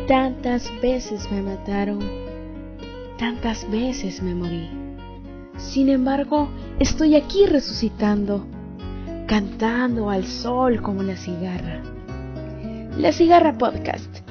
Tantas veces me mataron, tantas veces me morí. Sin embargo, estoy aquí resucitando, cantando al sol como la cigarra. La Cigarra Podcast.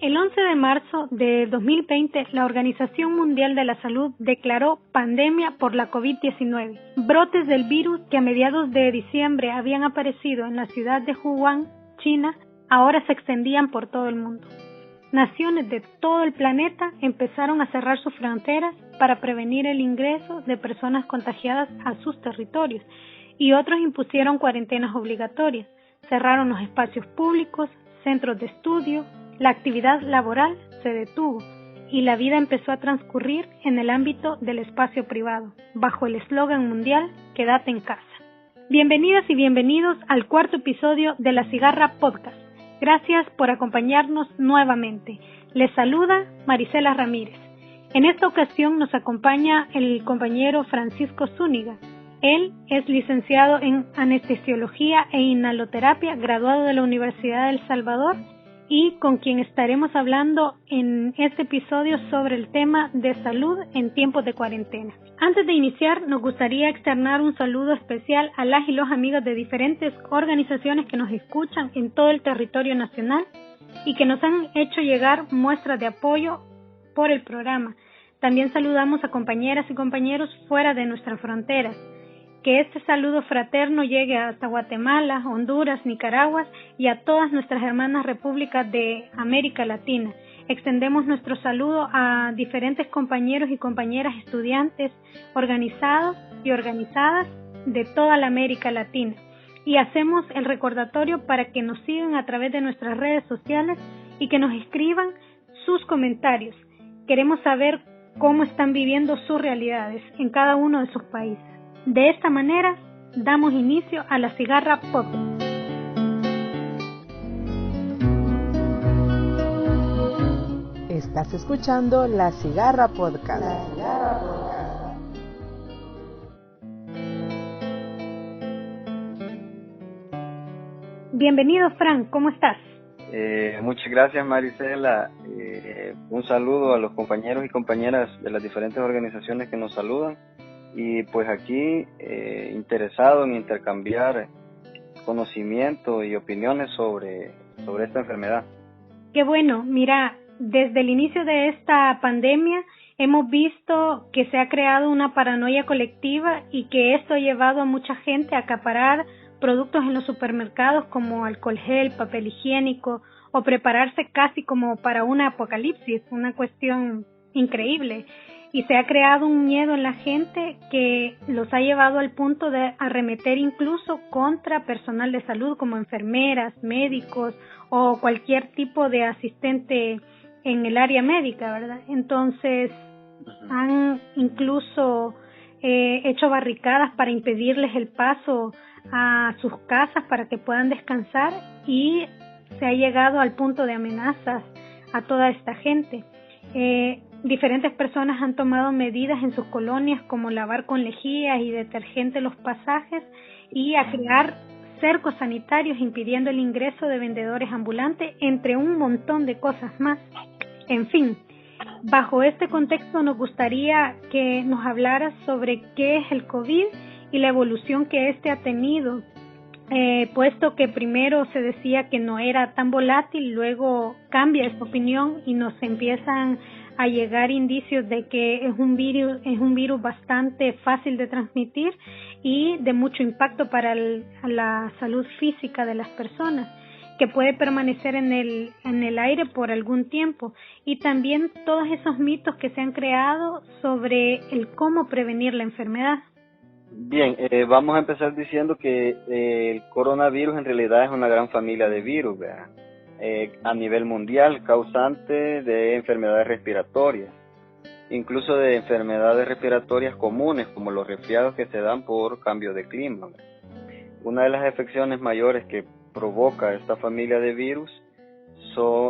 El 11 de marzo de 2020, la Organización Mundial de la Salud declaró pandemia por la COVID-19. Brotes del virus que a mediados de diciembre habían aparecido en la ciudad de Wuhan, China, ahora se extendían por todo el mundo. Naciones de todo el planeta empezaron a cerrar sus fronteras para prevenir el ingreso de personas contagiadas a sus territorios, y otros impusieron cuarentenas obligatorias. Cerraron los espacios públicos, centros de estudio. La actividad laboral se detuvo y la vida empezó a transcurrir en el ámbito del espacio privado, bajo el eslogan mundial "Quédate en casa". Bienvenidas y bienvenidos al cuarto episodio de La Cigarra Podcast. Gracias por acompañarnos nuevamente. Les saluda Marisela Ramírez. En esta ocasión nos acompaña el compañero Francisco Zúñiga. Él es licenciado en Anestesiología e Inhaloterapia, graduado de la Universidad de El Salvador, y con quien estaremos hablando en este episodio sobre el tema de salud en tiempos de cuarentena. Antes de iniciar, nos gustaría externar un saludo especial a las y los amigos de diferentes organizaciones que nos escuchan en todo el territorio nacional y que nos han hecho llegar muestras de apoyo por el programa. También saludamos a compañeras y compañeros fuera de nuestras fronteras. Que este saludo fraterno llegue hasta Guatemala, Honduras, Nicaragua y a todas nuestras hermanas repúblicas de América Latina. Extendemos nuestro saludo a diferentes compañeros y compañeras estudiantes organizados y organizadas de toda la América Latina. Y hacemos el recordatorio para que nos sigan a través de nuestras redes sociales y que nos escriban sus comentarios. Queremos saber cómo están viviendo sus realidades en cada uno de sus países. De esta manera, damos inicio a La Cigarra Podcast. Estás escuchando La Cigarra Podcast. Bienvenido, Fran, ¿cómo estás? Muchas gracias, Marisela. Un saludo a los compañeros y compañeras de las diferentes organizaciones que nos saludan. Y pues aquí interesado en intercambiar conocimiento y opiniones sobre esta enfermedad. Qué bueno, mira, desde el inicio de esta pandemia hemos visto que se ha creado una paranoia colectiva y que esto ha llevado a mucha gente a acaparar productos en los supermercados como alcohol gel, papel higiénico o prepararse casi como para un apocalipsis, una cuestión increíble. Y se ha creado un miedo en la gente que los ha llevado al punto de arremeter incluso contra personal de salud como enfermeras, médicos o cualquier tipo de asistente en el área médica, ¿verdad? Entonces han incluso hecho barricadas para impedirles el paso a sus casas para que puedan descansar, y se ha llegado al punto de amenazas a toda esta gente. Diferentes personas han tomado medidas en sus colonias como lavar con lejía y detergente los pasajes y a crear cercos sanitarios impidiendo el ingreso de vendedores ambulantes, entre un montón de cosas más. En fin, bajo este contexto nos gustaría que nos hablaras sobre qué es el COVID y la evolución que éste ha tenido, puesto que primero se decía que no era tan volátil, luego cambia esta opinión y nos empiezan a llegar indicios de que es un virus bastante fácil de transmitir y de mucho impacto para la salud física de las personas, que puede permanecer en el aire por algún tiempo, y también todos esos mitos que se han creado sobre el cómo prevenir la enfermedad. Bien, vamos a empezar diciendo que el coronavirus en realidad es una gran familia de virus, ¿verdad? A nivel mundial, causante de enfermedades respiratorias, incluso de enfermedades respiratorias comunes como los resfriados que se dan por cambio de clima. Una de las afecciones mayores que provoca esta familia de virus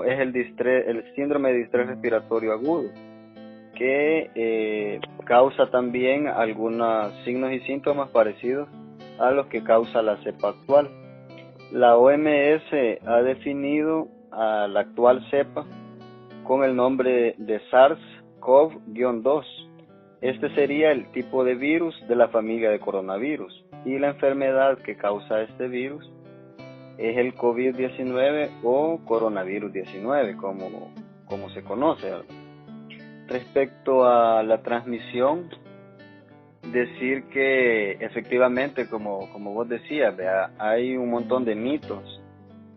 es el síndrome de distrés respiratorio agudo, que causa también algunos signos y síntomas parecidos a los que causa la cepa actual. La OMS ha definido a la actual cepa con el nombre de SARS-CoV-2. Este sería el tipo de virus de la familia de coronavirus, y la enfermedad que causa este virus es el COVID-19 o coronavirus 19, como se conoce. Respecto a la transmisión, decir que efectivamente, como vos decías, ¿vea? Hay un montón de mitos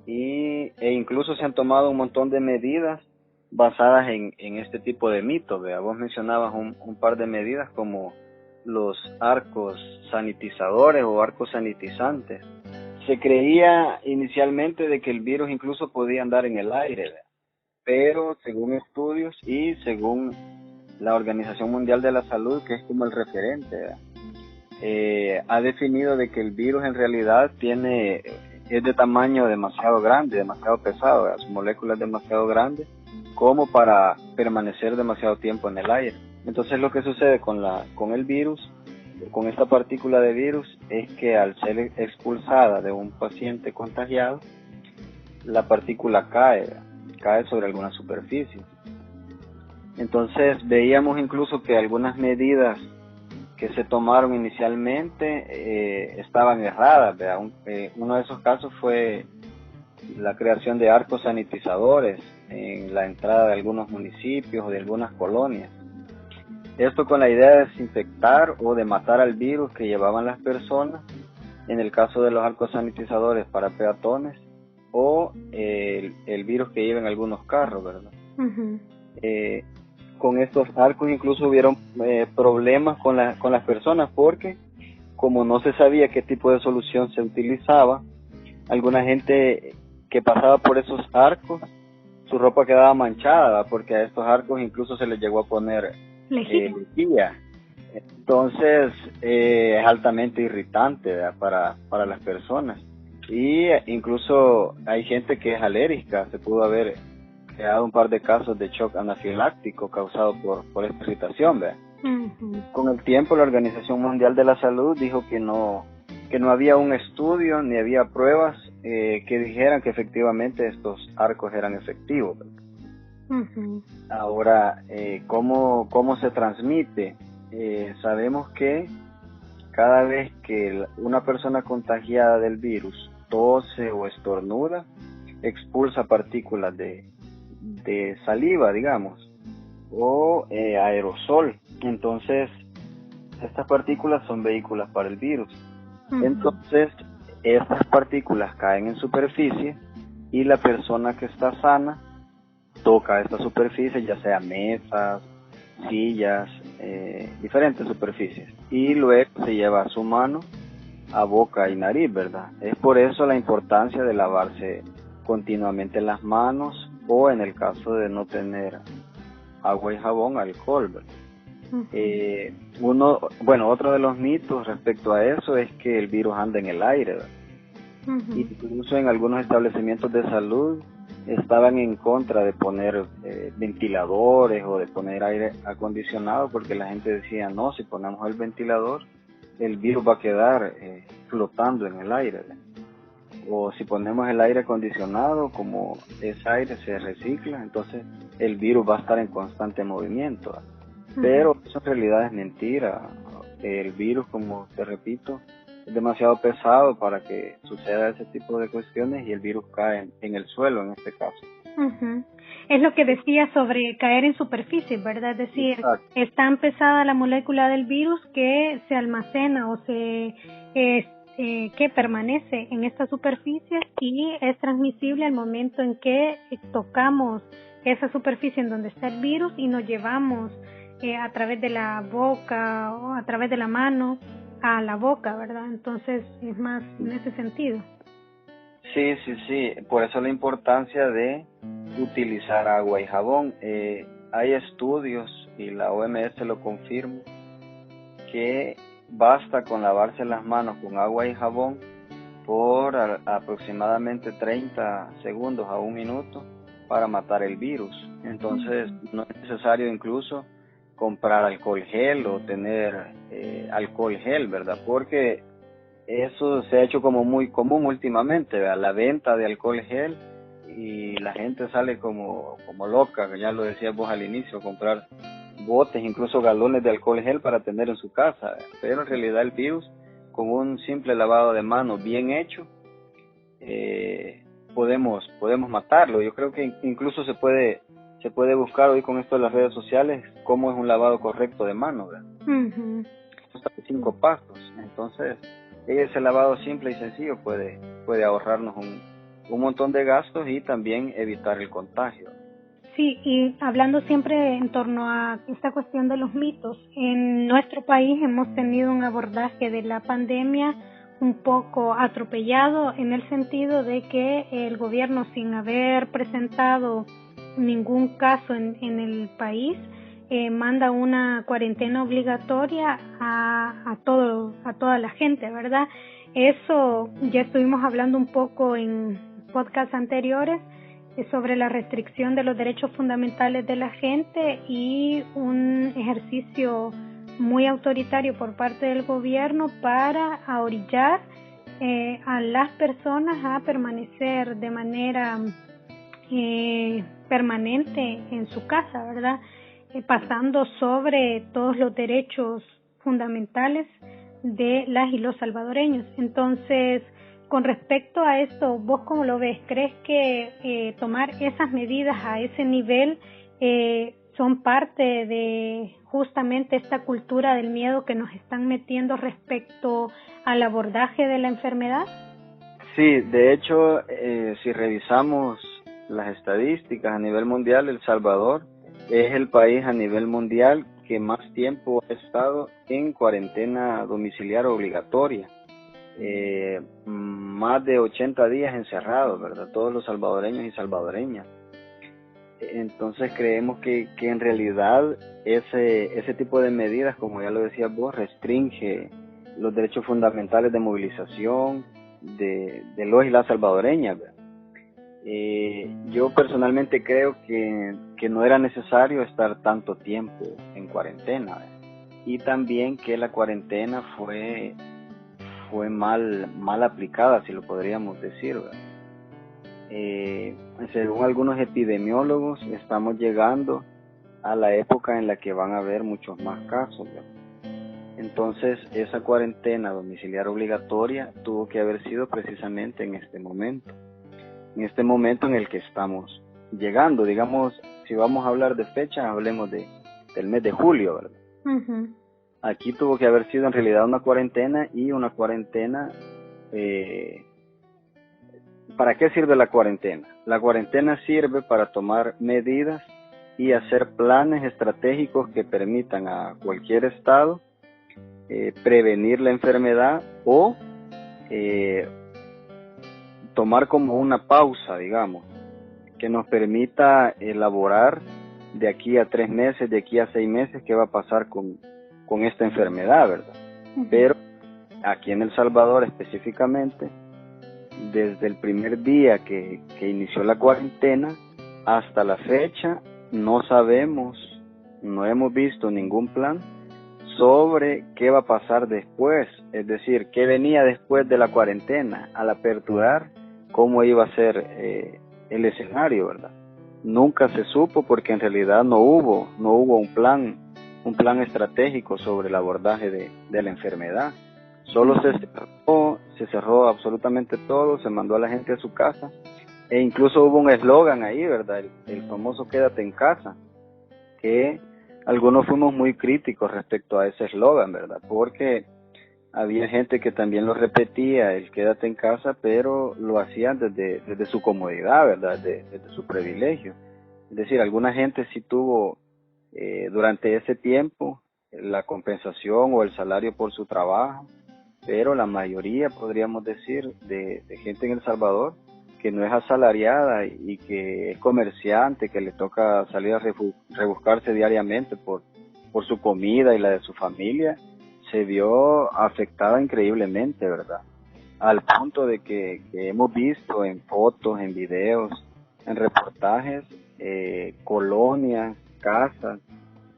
e incluso se han tomado un montón de medidas basadas en este tipo de mitos. ¿Vea? Vos mencionabas un par de medidas como los arcos sanitizadores o arcos sanitizantes. Se creía inicialmente de que el virus incluso podía andar en el aire, ¿vea? Pero según estudios y según la Organización Mundial de la Salud, que es como el referente, ha definido de que el virus en realidad es de tamaño demasiado grande, demasiado pesado, ¿verdad? Su molécula es demasiado grande como para permanecer demasiado tiempo en el aire. Entonces lo que sucede con el virus, con esta partícula de virus, es que al ser expulsada de un paciente contagiado, la partícula cae sobre alguna superficie. Entonces veíamos incluso que algunas medidas que se tomaron inicialmente estaban erradas, ¿verdad? Uno de esos casos fue la creación de arcos sanitizadores en la entrada de algunos municipios o de algunas colonias. Esto con la idea de desinfectar o de matar al virus que llevaban las personas, en el caso de los arcos sanitizadores para peatones, o el virus que llevan algunos carros, ¿verdad? Uh-huh. Con estos arcos incluso hubieron problemas con las personas, porque como no se sabía qué tipo de solución se utilizaba, alguna gente que pasaba por esos arcos, su ropa quedaba manchada, ¿verdad? Porque a estos arcos incluso se les llegó a poner lejía. Entonces es altamente irritante, ¿verdad? para las personas, y incluso hay gente que es alérgica. Se pudo haber creado un par de casos de shock anafiláctico causado por esta irritación, ¿verdad? Uh-huh. Con el tiempo la Organización Mundial de la Salud dijo que no había un estudio ni había pruebas que dijeran que efectivamente estos arcos eran efectivos, ¿verdad? Uh-huh. Ahora, ¿cómo se transmite? Sabemos que cada vez que una persona contagiada del virus tose o estornuda, expulsa partículas de saliva, digamos, o aerosol. Entonces, estas partículas son vehículos para el virus. Uh-huh. Entonces, estas partículas caen en superficie y la persona que está sana toca esta superficie, ya sea mesas, sillas, diferentes superficies, y luego se lleva su mano a boca y nariz, ¿verdad? Es por eso la importancia de lavarse continuamente las manos, o en el caso de no tener agua y jabón, alcohol, ¿verdad? Uh-huh. Otro de los mitos respecto a eso es que el virus anda en el aire, ¿verdad? Uh-huh. Incluso en algunos establecimientos de salud estaban en contra de poner ventiladores o de poner aire acondicionado, porque la gente decía, no, si ponemos el ventilador, el virus va a quedar flotando en el aire, ¿verdad? O si ponemos el aire acondicionado, como ese aire se recicla, entonces el virus va a estar en constante movimiento, ¿verdad? Uh-huh. Pero eso en realidad es mentira. El virus, como te repito, es demasiado pesado para que suceda ese tipo de cuestiones, y el virus cae en el suelo en este caso. Uh-huh. Es lo que decía sobre caer en superficie, ¿verdad? Es decir, exacto, es tan pesada la molécula del virus que se almacena o que permanece en esta superficie y es transmisible al momento en que tocamos esa superficie en donde está el virus y nos llevamos a través de la boca o a través de la mano a la boca, ¿verdad? Entonces es más en ese sentido. Sí, por eso la importancia de utilizar agua y jabón. Hay estudios, y la OMS lo confirma, que basta con lavarse las manos con agua y jabón por aproximadamente 30 segundos a 1 minuto para matar el virus. Entonces no es necesario incluso comprar alcohol gel o tener alcohol gel, ¿verdad? Porque eso se ha hecho como muy común últimamente, ¿verdad? La venta de alcohol gel, y la gente sale como loca, ya lo decías vos al inicio, comprar botes, incluso galones de alcohol gel para tener en su casa, ¿verdad? Pero en realidad el virus, con un simple lavado de manos bien hecho, podemos matarlo. Yo creo que incluso se puede buscar hoy con esto de las redes sociales cómo es un lavado correcto de manos, ¿verdad? Uh-huh. 5 pasos. Entonces, ese lavado simple y sencillo puede ahorrarnos un montón de gastos y también evitar el contagio. Sí, y hablando siempre en torno a esta cuestión de los mitos, en nuestro país hemos tenido un abordaje de la pandemia un poco atropellado, en el sentido de que el gobierno, sin haber presentado ningún caso en el país, manda una cuarentena obligatoria a toda la gente, ¿verdad? Eso ya estuvimos hablando un poco en podcasts anteriores sobre la restricción de los derechos fundamentales de la gente y un ejercicio muy autoritario por parte del gobierno para ahorillar a las personas a permanecer de manera permanente en su casa, ¿verdad? Pasando sobre todos los derechos fundamentales de las y los salvadoreños. Entonces, con respecto a esto, ¿vos cómo lo ves? ¿Crees que tomar esas medidas a ese nivel son parte de justamente esta cultura del miedo que nos están metiendo respecto al abordaje de la enfermedad? Sí, de hecho, si revisamos las estadísticas a nivel mundial, El Salvador es el país a nivel mundial que más tiempo ha estado en cuarentena domiciliar obligatoria. Más de 80 días encerrados, ¿verdad? Todos los salvadoreños y salvadoreñas. Entonces creemos que en realidad ese tipo de medidas, como ya lo decías vos, restringe los derechos fundamentales de movilización de los y las salvadoreñas, ¿verdad? Yo personalmente creo que no era necesario estar tanto tiempo en cuarentena, ¿verdad? Y también que la cuarentena fue mal aplicada, si lo podríamos decir, ¿verdad? Según algunos epidemiólogos, estamos llegando a la época en la que van a haber muchos más casos, ¿verdad? Entonces, esa cuarentena domiciliar obligatoria tuvo que haber sido precisamente en este momento en el que estamos llegando. Digamos, si vamos a hablar de fechas, hablemos del mes de julio, ¿verdad? Uh-huh. Aquí tuvo que haber sido en realidad una cuarentena ¿para qué sirve la cuarentena? La cuarentena sirve para tomar medidas y hacer planes estratégicos que permitan a cualquier estado prevenir la enfermedad o tomar como una pausa, digamos, que nos permita elaborar de aquí a 3 meses, de aquí a 6 meses, qué va a pasar con esta enfermedad, ¿verdad? Uh-huh. Pero aquí en El Salvador específicamente, desde el primer día que inició la cuarentena hasta la fecha, no sabemos, no hemos visto ningún plan sobre qué va a pasar después, es decir, qué venía después de la cuarentena, al aperturar, cómo iba a ser el escenario, ¿verdad? Nunca se supo porque en realidad no hubo un plan estratégico sobre el abordaje de la enfermedad. Solo se cerró absolutamente todo, se mandó a la gente a su casa, e incluso hubo un eslogan ahí, ¿verdad? El famoso quédate en casa, que algunos fuimos muy críticos respecto a ese eslogan, ¿verdad? Porque había gente que también lo repetía, el quédate en casa, pero lo hacían desde su comodidad, ¿verdad? Desde su privilegio. Es decir, alguna gente sí tuvo durante ese tiempo la compensación o el salario por su trabajo, pero la mayoría, podríamos decir, de gente en El Salvador que no es asalariada y que es comerciante, que le toca salir a rebuscarse diariamente por su comida y la de su familia, se vio afectada increíblemente, ¿verdad? Al punto de que hemos visto en fotos, en videos, en reportajes, colonias, casas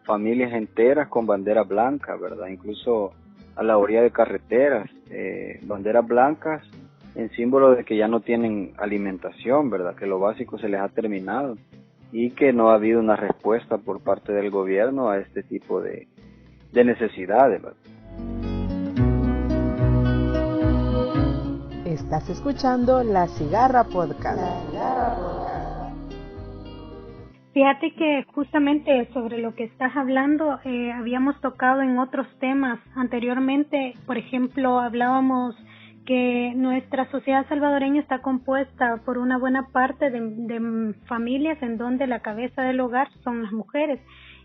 familias enteras con bandera blanca, ¿verdad? Incluso a la orilla de carreteras, banderas blancas en símbolo de que ya no tienen alimentación, ¿verdad? Que lo básico se les ha terminado y que no ha habido una respuesta por parte del gobierno a este tipo de necesidades, ¿verdad? Estás escuchando La Cigarra Podcast. Fíjate que justamente sobre lo que estás hablando, habíamos tocado en otros temas anteriormente. Por ejemplo, hablábamos que nuestra sociedad salvadoreña está compuesta por una buena parte de familias en donde la cabeza del hogar son las mujeres,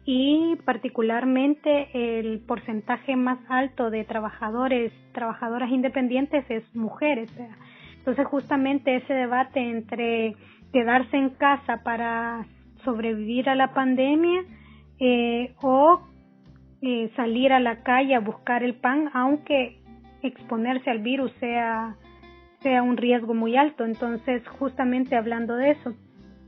y particularmente el porcentaje más alto de trabajadoras independientes es mujeres. Entonces justamente ese debate entre quedarse en casa para sobrevivir a la pandemia o salir a la calle a buscar el pan, aunque exponerse al virus sea un riesgo muy alto. Entonces justamente hablando de eso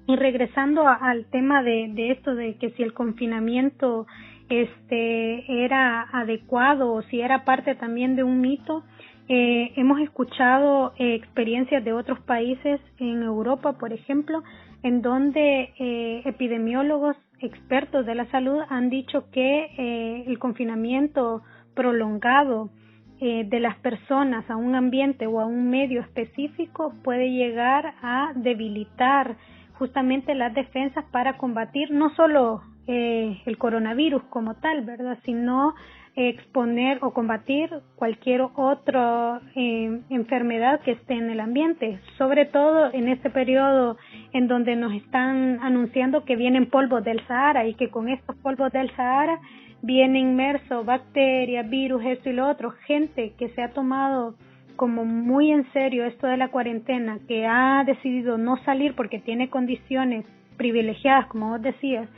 y regresando al tema de esto de que si el confinamiento era adecuado o si era parte también de un mito, hemos escuchado experiencias de otros países en Europa, por ejemplo, en donde epidemiólogos expertos de la salud han dicho que el confinamiento prolongado de las personas a un ambiente o a un medio específico puede llegar a debilitar justamente las defensas para combatir no solo el coronavirus como tal, ¿verdad?, sino exponer o combatir cualquier otra enfermedad que esté en el ambiente, sobre todo en este periodo en donde nos están anunciando que vienen polvos del Sahara y que con estos polvos del Sahara viene inmerso bacterias, virus, esto y lo otro. Gente que se ha tomado como muy en serio esto de la cuarentena, que ha decidido no salir porque tiene condiciones privilegiadas, como vos decías,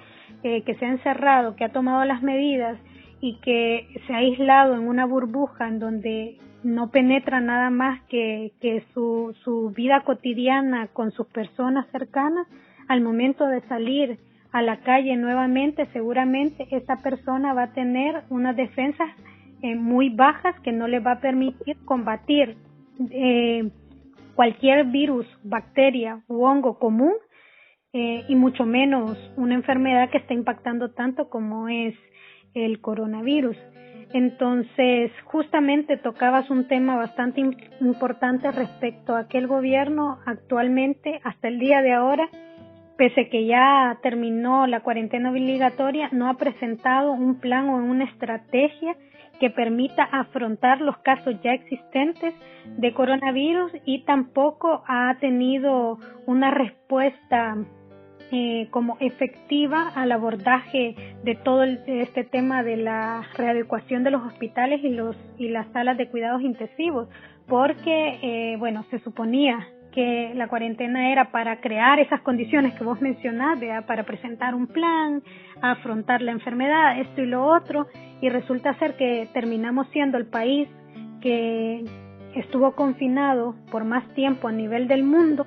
que se ha encerrado, que ha tomado las medidas y que se ha aislado en una burbuja en donde no penetra nada más que su vida cotidiana con sus personas cercanas. Al momento de salir a la calle nuevamente, seguramente esta persona va a tener unas defensas muy bajas que no le va a permitir combatir cualquier virus, bacteria u hongo común, y mucho menos una enfermedad que está impactando tanto como es el coronavirus. Entonces, justamente tocabas un tema bastante importante respecto a que el gobierno actualmente, hasta el día de ahora, pese que ya terminó la cuarentena obligatoria, no ha presentado un plan o una estrategia que permita afrontar los casos ya existentes de coronavirus, y tampoco ha tenido una respuesta como efectiva al abordaje de todo este tema de la readecuación de los hospitales y las salas de cuidados intensivos, porque se suponía que la cuarentena era para crear esas condiciones que vos mencionás, ¿verdad?, para presentar un plan, afrontar la enfermedad, esto y lo otro, y resulta ser que terminamos siendo el país que estuvo confinado por más tiempo a nivel del mundo.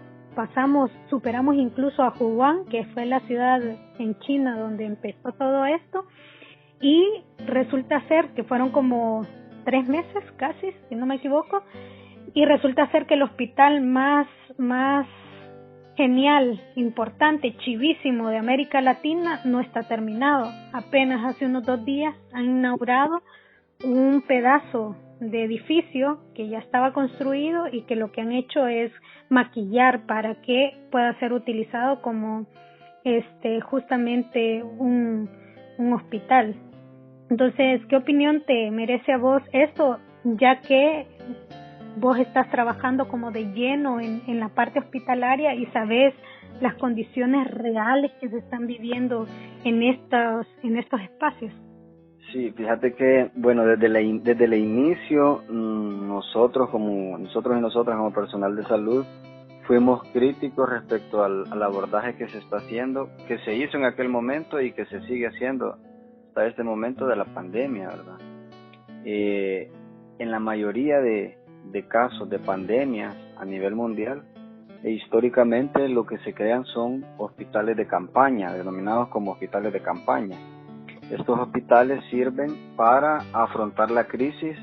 Superamos incluso a Wuhan, que fue la ciudad en China donde empezó todo esto, y resulta ser que fueron como 3 meses casi, si no me equivoco, y resulta ser que el hospital más genial, importante, chivísimo de América Latina no está terminado. Apenas hace unos 2 días han inaugurado un pedazo de edificio que ya estaba construido y que lo que han hecho es maquillar para que pueda ser utilizado como justamente un hospital. Entonces, ¿qué opinión te merece a vos esto, ya que vos estás trabajando como de lleno en la parte hospitalaria y sabés las condiciones reales que se están viviendo en estos espacios? Sí, fíjate que, bueno, desde el inicio, nosotros y nosotras como personal de salud fuimos críticos respecto al abordaje que se está haciendo, que se hizo en aquel momento y que se sigue haciendo hasta este momento de la pandemia, ¿verdad? En la mayoría de casos de pandemias a nivel mundial, históricamente lo que se crean son hospitales de campaña, denominados como hospitales de campaña. estos hospitales sirven para afrontar la crisis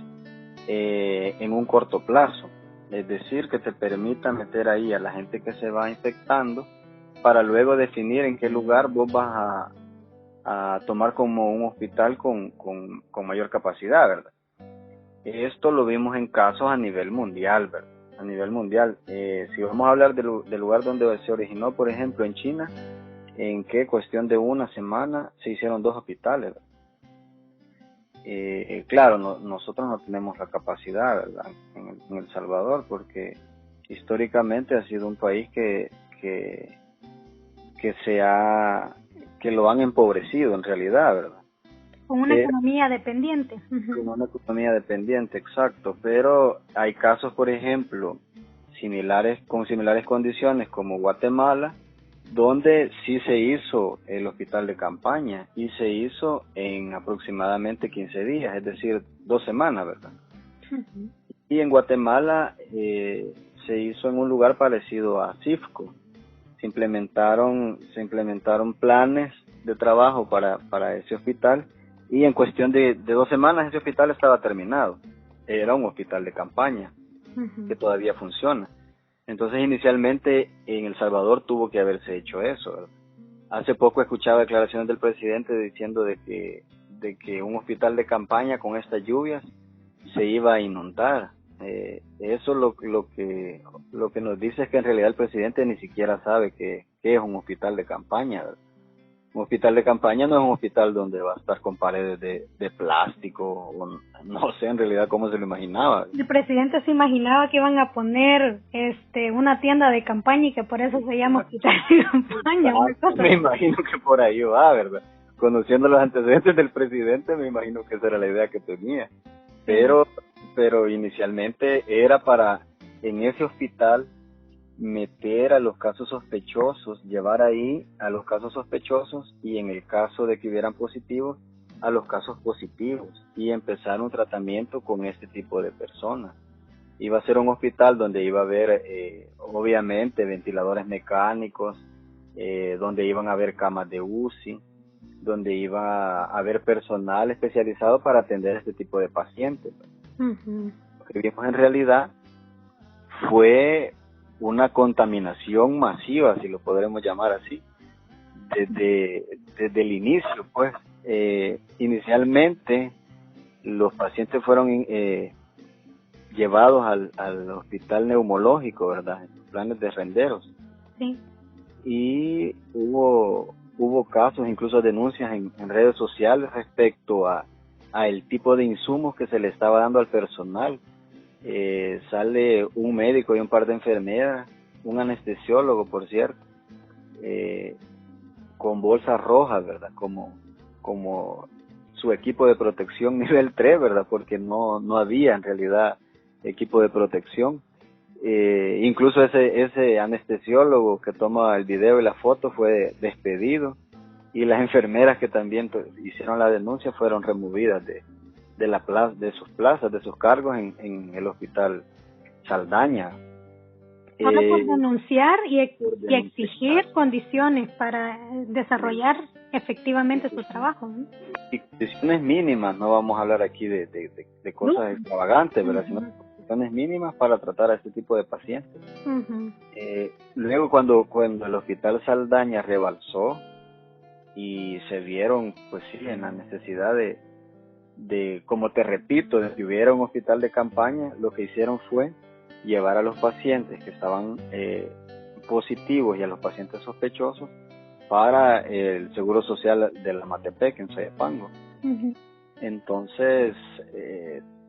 en un corto plazo, es decir, que te permita meter ahí a la gente que se va infectando para luego definir en qué lugar vos vas a tomar como un hospital con mayor capacidad, ¿verdad? Esto lo vimos en casos a nivel mundial, ¿verdad? A nivel mundial. Si vamos a hablar del lugar donde se originó, por ejemplo, en China, en que cuestión de una semana se hicieron 2 hospitales, ¿verdad? Claro, nosotros no tenemos la capacidad, ¿verdad? En El Salvador, porque históricamente ha sido un país que lo han empobrecido en realidad, ¿verdad? Con una economía dependiente. Con una economía dependiente, exacto. Pero hay casos, por ejemplo, con similares condiciones como Guatemala, donde sí se hizo el hospital de campaña y se hizo en aproximadamente 15 días, es decir, 2 semanas, ¿verdad? Uh-huh. Y en Guatemala se hizo en un lugar parecido a CIFCO. Se implementaron planes de trabajo para ese hospital y en cuestión de 2 semanas ese hospital estaba terminado. Era un hospital de campaña uh-huh. que todavía funciona. Entonces inicialmente en El Salvador tuvo que haberse hecho eso, ¿verdad? Hace poco escuchaba declaraciones del presidente diciendo de que un hospital de campaña con estas lluvias se iba a inundar. Eso lo que nos dice es que en realidad el presidente ni siquiera sabe qué es un hospital de campaña, ¿verdad? Un hospital de campaña no es un hospital donde va a estar con paredes de plástico, o no sé en realidad cómo se lo imaginaba. El presidente se imaginaba que iban a poner una tienda de campaña y que por eso se llama hospital de campaña. Me imagino que por ahí va, ¿verdad? Conociendo los antecedentes del presidente, me imagino que esa era la idea que tenía. Pero inicialmente era para, en ese hospital, meter a los casos sospechosos, llevar ahí a los casos sospechosos y en el caso de que hubieran positivos, a los casos positivos y empezar un tratamiento con este tipo de personas. Iba a ser un hospital donde iba a haber obviamente ventiladores mecánicos, donde iban a haber camas de UCI, donde iba a haber personal especializado para atender este tipo de pacientes. Uh-huh. Lo que vimos en realidad fue una contaminación masiva, si lo podremos llamar así, desde el inicio, pues. Inicialmente los pacientes fueron llevados al hospital neumológico, ¿verdad? En los planes de renderos. Sí. Y hubo casos, incluso denuncias en redes sociales respecto a el tipo de insumos que se le estaba dando al personal. Sale un médico y un par de enfermeras, un anestesiólogo, por cierto, con bolsas rojas, ¿verdad? Como su equipo de protección nivel 3, ¿verdad? Porque no había en realidad equipo de protección. Incluso ese anestesiólogo que toma el video y la foto fue despedido, y las enfermeras que también hicieron la denuncia fueron removidas de sus plazas, de sus cargos en el hospital Saldaña. Ahora por denunciar y exigir condiciones para desarrollar efectivamente su trabajo, ¿no? Y condiciones mínimas, no vamos a hablar aquí de cosas extravagantes, ¿verdad? Sino condiciones mínimas para tratar a este tipo de pacientes. Uh-huh. Luego cuando el hospital Saldaña rebalsó y se vieron, pues sí, en la necesidad de, como te repito, de que hubiera un hospital de campaña, lo que hicieron fue llevar a los pacientes que estaban positivos y a los pacientes sospechosos para el Seguro Social de la Matepec en Soyapango. Uh-huh. Entonces,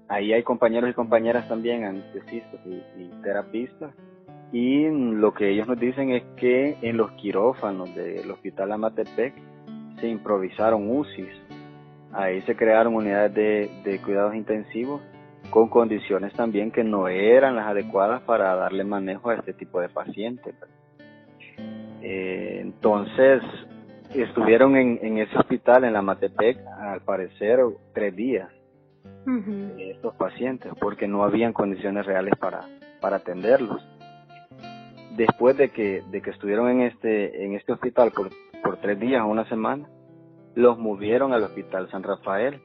ahí hay compañeros y compañeras también, anestesistas y terapistas, y lo que ellos nos dicen es que en los quirófanos del Hospital Amatepec se improvisaron UCIs. Ahí se crearon unidades de cuidados intensivos con condiciones también que no eran las adecuadas para darle manejo a este tipo de pacientes. Entonces, estuvieron en ese hospital, en la Matepec, al parecer 3 días, uh-huh, estos pacientes, porque no habían condiciones reales para atenderlos. Después de que estuvieron en este hospital por 3 días o una semana, los movieron al Hospital San Rafael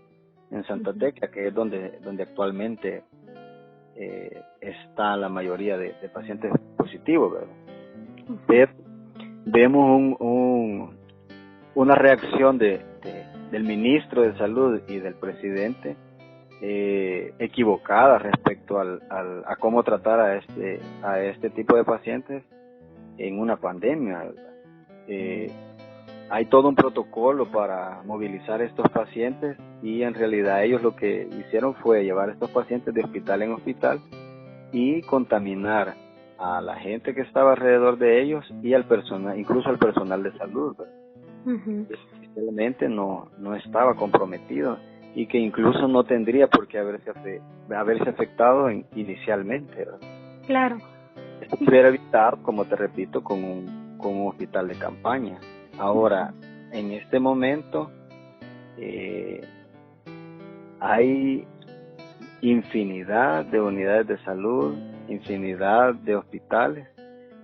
en Santa Tecla, que es donde actualmente está la mayoría de pacientes positivos, ¿verdad? Pero vemos una reacción del ministro de Salud y del presidente equivocada respecto a cómo tratar a este tipo de pacientes en una pandemia, ¿verdad? Hay todo un protocolo para movilizar a estos pacientes y en realidad ellos lo que hicieron fue llevar a estos pacientes de hospital en hospital y contaminar a la gente que estaba alrededor de ellos y al personal, incluso al personal de salud, ¿verdad? Realmente no estaba comprometido y que incluso no tendría por qué haberse afectado inicialmente, ¿verdad? Claro. Esto se hubiera evitado, como te repito, con un hospital de campaña. Ahora, en este momento hay infinidad de unidades de salud, infinidad de hospitales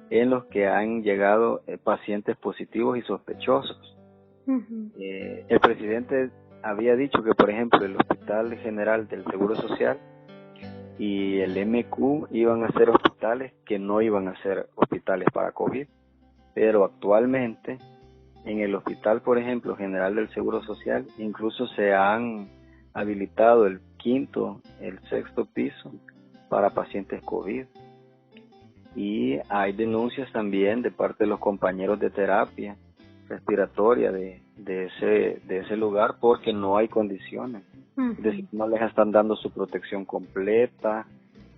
en los que han llegado pacientes positivos y sospechosos. El presidente había dicho que, por ejemplo, el Hospital General del Seguro Social y el MQ iban a ser hospitales que no iban a ser hospitales para COVID, pero actualmente en el hospital, por ejemplo, General del Seguro Social, incluso se han habilitado el 5º, el 6º piso para pacientes COVID. Y hay denuncias también de parte de los compañeros de terapia respiratoria de ese lugar porque no hay condiciones. Es decir, no les están dando su protección completa.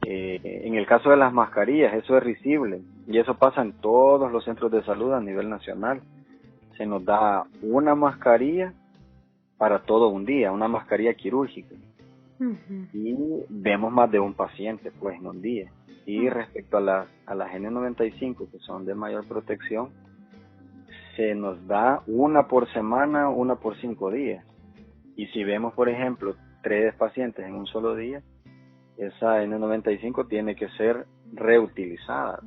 En el caso de las mascarillas, eso es risible y eso pasa en todos los centros de salud a nivel nacional. Se nos da una mascarilla para todo un día, una mascarilla quirúrgica. Y vemos más de un paciente pues en un día. Y respecto a las N95, que son de mayor protección, se nos da una por semana, una por 5 días. Y si vemos, por ejemplo, 3 pacientes en un solo día, esa N95 tiene que ser reutilizada.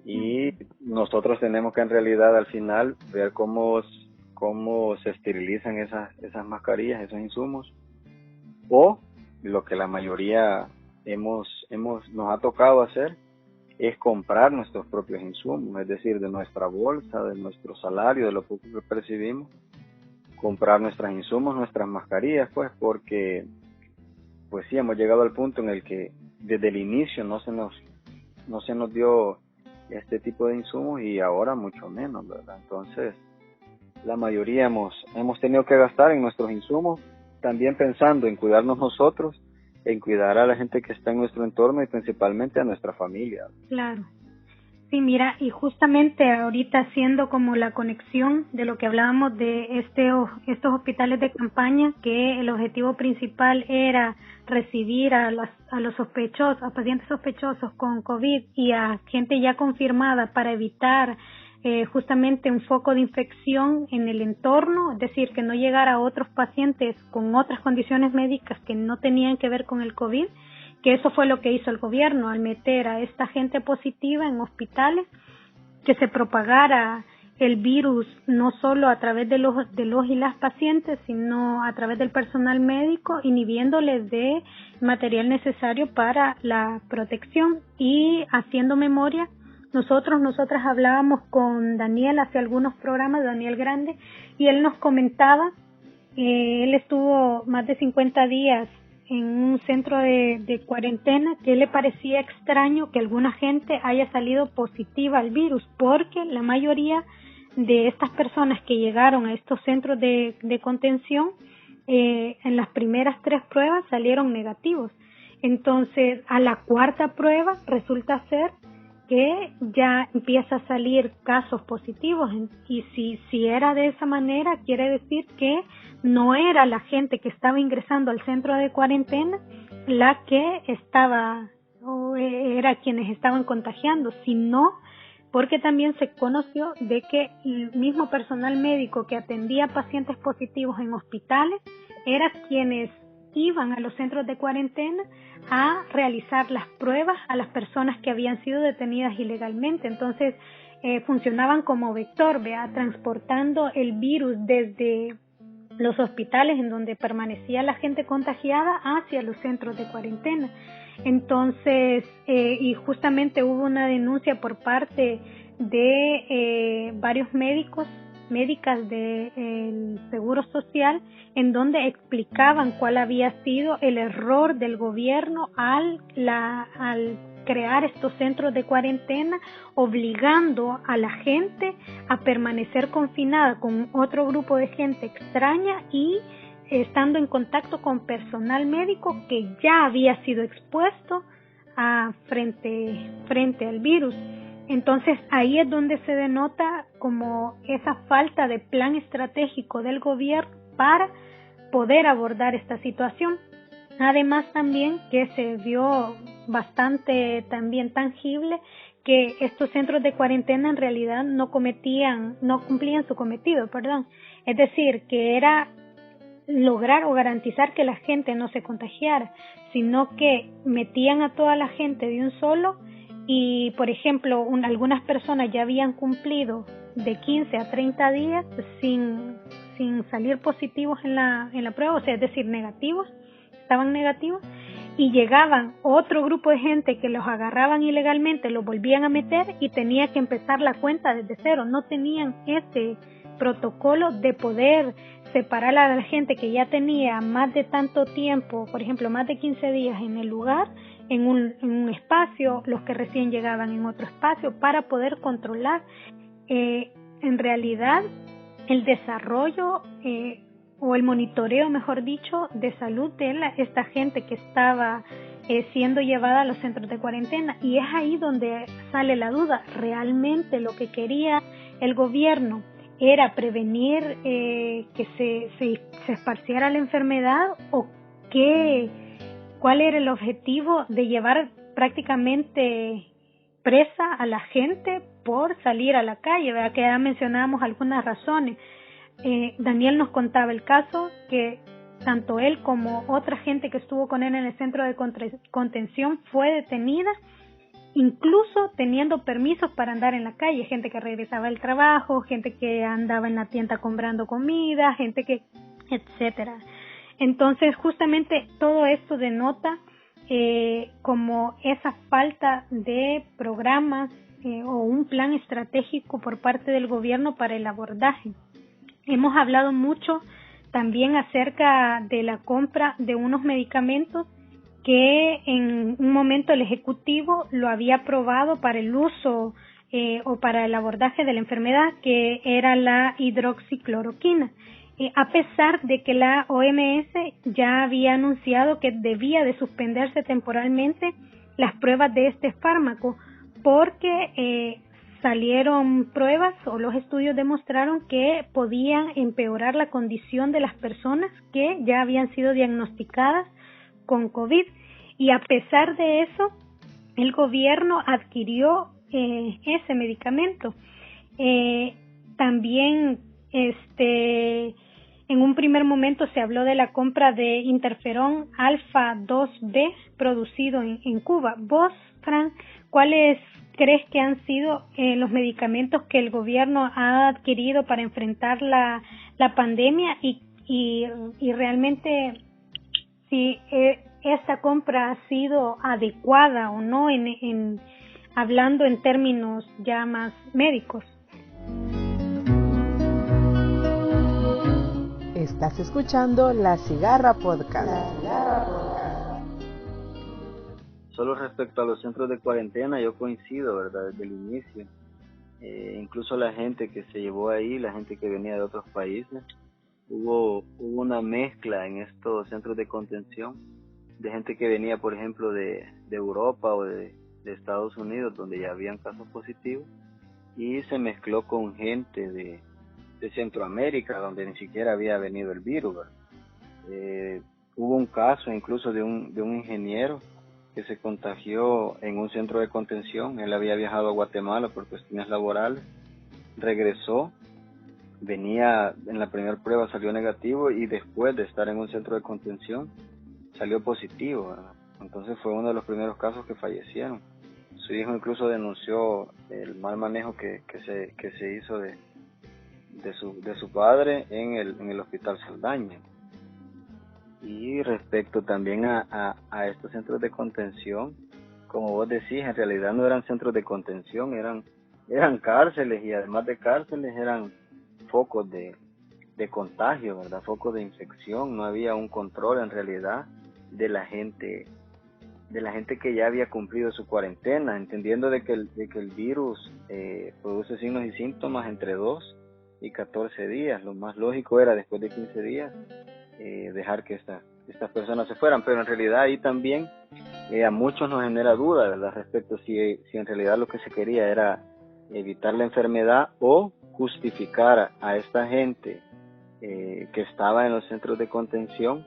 Y nosotros tenemos que en realidad al final ver cómo se esterilizan esas mascarillas, esos insumos, o lo que la mayoría nos ha tocado hacer es comprar nuestros propios insumos, es decir, de nuestra bolsa, de nuestro salario, de lo poco que percibimos, comprar nuestros insumos, nuestras mascarillas, pues, porque pues sí, hemos llegado al punto en el que desde el inicio no se nos dio este tipo de insumos y ahora mucho menos, ¿verdad? Entonces, la mayoría hemos tenido que gastar en nuestros insumos, también pensando en cuidarnos nosotros, en cuidar a la gente que está en nuestro entorno y principalmente a nuestra familia. Claro. Sí, mira, y justamente ahorita haciendo como la conexión de lo que hablábamos de estos hospitales de campaña, que el objetivo principal era recibir a los sospechosos, a pacientes sospechosos con COVID y a gente ya confirmada para evitar justamente un foco de infección en el entorno, es decir, que no llegara a otros pacientes con otras condiciones médicas que no tenían que ver con el COVID, que eso fue lo que hizo el gobierno al meter a esta gente positiva en hospitales, que se propagara el virus no solo a través de los y las pacientes, sino a través del personal médico, inhibiéndoles de material necesario para la protección. Y haciendo memoria, nosotras hablábamos con Daniel hace algunos programas, Daniel Grande, y él nos comentaba, él estuvo más de 50 días en un centro de cuarentena, que le parecía extraño que alguna gente haya salido positiva al virus, porque la mayoría de estas personas que llegaron a estos centros de contención, en las primeras 3 pruebas salieron negativos. Entonces, a la 4ª prueba resulta ser que ya empieza a salir casos positivos, y si era de esa manera, quiere decir que no era la gente que estaba ingresando al centro de cuarentena la que estaba, o era quienes estaban contagiando, sino porque también se conoció de que el mismo personal médico que atendía pacientes positivos en hospitales era quienes iban a los centros de cuarentena a realizar las pruebas a las personas que habían sido detenidas ilegalmente. Entonces funcionaban como vector, transportando el virus desde los hospitales en donde permanecía la gente contagiada hacia los centros de cuarentena. Entonces, y justamente hubo una denuncia por parte de varios médicas del Seguro Social, en donde explicaban cuál había sido el error del gobierno al crear estos centros de cuarentena, obligando a la gente a permanecer confinada con otro grupo de gente extraña y estando en contacto con personal médico que ya había sido expuesto frente al virus. Entonces ahí es donde se denota como esa falta de plan estratégico del gobierno para poder abordar esta situación. Además también que se vio bastante también tangible que estos centros de cuarentena en realidad no cumplían su cometido, Es decir, que era lograr o garantizar que la gente no se contagiara, sino que metían a toda la gente de un solo y, por ejemplo, algunas personas ya habían cumplido de 15 a 30 días sin salir positivos en la prueba, o sea, es decir, estaban negativos, y llegaban otro grupo de gente que los agarraban ilegalmente, los volvían a meter y tenía que empezar la cuenta desde cero. No tenían ese protocolo de poder separar a la gente que ya tenía más de tanto tiempo, por ejemplo, más de 15 días en el lugar, en un espacio, los que recién llegaban en otro espacio, para poder controlar en realidad el desarrollo o el monitoreo, mejor dicho, de salud de esta gente que estaba siendo llevada a los centros de cuarentena. Y es ahí donde sale la duda, ¿realmente lo que quería el gobierno era prevenir que se esparciera la enfermedad, o cuál era el objetivo de llevar prácticamente presa a la gente por salir a la calle? ¿Verdad? Que ya mencionábamos algunas razones. Daniel nos contaba el caso que tanto él como otra gente que estuvo con él en el centro de contención fue detenida, incluso teniendo permisos para andar en la calle, gente que regresaba del trabajo, gente que andaba en la tienda comprando comida, gente que, etcétera. Entonces, justamente todo esto denota como esa falta de programas o un plan estratégico por parte del gobierno para el abordaje. Hemos hablado mucho también acerca de la compra de unos medicamentos que en un momento el Ejecutivo lo había aprobado para el uso o para el abordaje de la enfermedad, que era la hidroxicloroquina, a pesar de que la OMS ya había anunciado que debía de suspenderse temporalmente las pruebas de este fármaco, porque salieron pruebas o los estudios demostraron que podían empeorar la condición de las personas que ya habían sido diagnosticadas con COVID, y a pesar de eso el gobierno adquirió ese medicamento. También en un primer momento se habló de la compra de interferón alfa 2B producido en Cuba. Vos, Fran, ¿cuáles crees que han sido los medicamentos que el gobierno ha adquirido para enfrentar la pandemia y realmente si esta compra ha sido adecuada o no, hablando en términos ya más médicos? Estás escuchando La Cigarra Podcast. Solo respecto a los centros de cuarentena, yo coincido, ¿verdad? Desde el inicio. Incluso la gente que se llevó ahí, la gente que venía de otros países, hubo una mezcla en estos centros de contención de gente que venía, por ejemplo, de Europa o de Estados Unidos, donde ya habían casos positivos, y se mezcló con gente de Centroamérica, donde ni siquiera había venido el virus. Hubo un caso incluso de un ingeniero que se contagió en un centro de contención. Él había viajado a Guatemala por cuestiones laborales, regresó, venía en la primera prueba, salió negativo, y después de estar en un centro de contención salió positivo, ¿verdad? Entonces fue uno de los primeros casos que fallecieron. Su hijo incluso denunció el mal manejo que se hizo de su padre en el Hospital Saldaña. Y respecto también a estos centros de contención, como vos decís, en realidad no eran centros de contención, eran cárceles, y además de cárceles eran focos de contagio, ¿verdad? Focos de infección. No había un control en realidad de la gente que ya había cumplido su cuarentena, entendiendo de que el virus produce signos y síntomas entre 2 y 14 días. Lo más lógico era después de 15 días dejar que estas personas se fueran, pero en realidad ahí también a muchos nos genera duda, ¿verdad? Respecto si en realidad lo que se quería era evitar la enfermedad o justificar a esta gente que estaba en los centros de contención,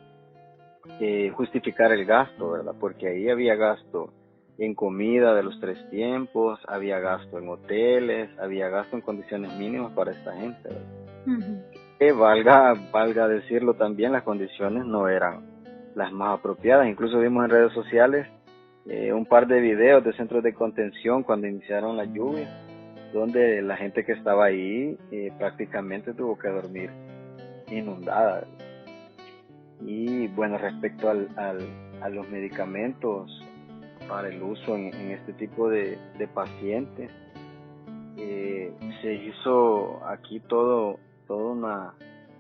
justificar el gasto, ¿verdad? Porque ahí había gasto en comida de los 3 tiempos, había gasto en hoteles, había gasto en condiciones mínimas para esta gente, ¿verdad? Uh-huh. Que valga decirlo también, las condiciones no eran las más apropiadas. Incluso vimos en redes sociales un par de videos de centros de contención cuando iniciaron las lluvias, donde la gente que estaba ahí prácticamente tuvo que dormir inundada, ¿verdad? Y bueno, respecto a los medicamentos para el uso en este tipo de pacientes, se hizo aquí toda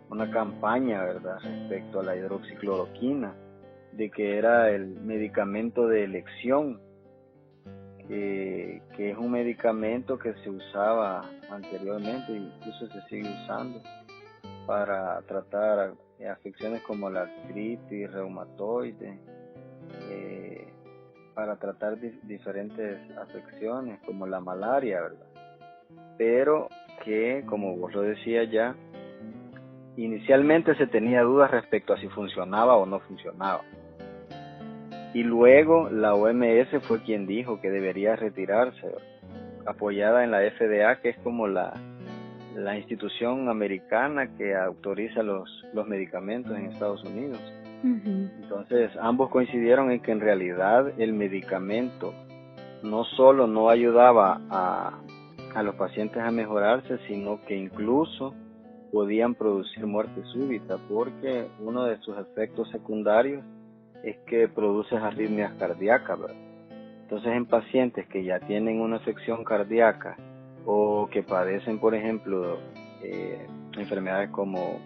una campaña, ¿verdad?, respecto a la hidroxicloroquina, de que era el medicamento de elección, que es un medicamento que se usaba anteriormente, incluso se sigue usando para tratar afecciones como la artritis reumatoide, para tratar diferentes afecciones como la malaria, ¿verdad? Pero que, como vos lo decías ya, inicialmente se tenía dudas respecto a si funcionaba o no funcionaba. Y luego la OMS fue quien dijo que debería retirarse, ¿verdad?, apoyada en la FDA, que es como la institución americana que autoriza los medicamentos en Estados Unidos. Uh-huh. Entonces ambos coincidieron en que en realidad el medicamento no solo no ayudaba a los pacientes a mejorarse, sino que incluso podían producir muerte súbita, porque uno de sus efectos secundarios es que produce arritmias cardíacas, ¿verdad? Entonces en pacientes que ya tienen una afección cardíaca o que padecen, por ejemplo, enfermedades como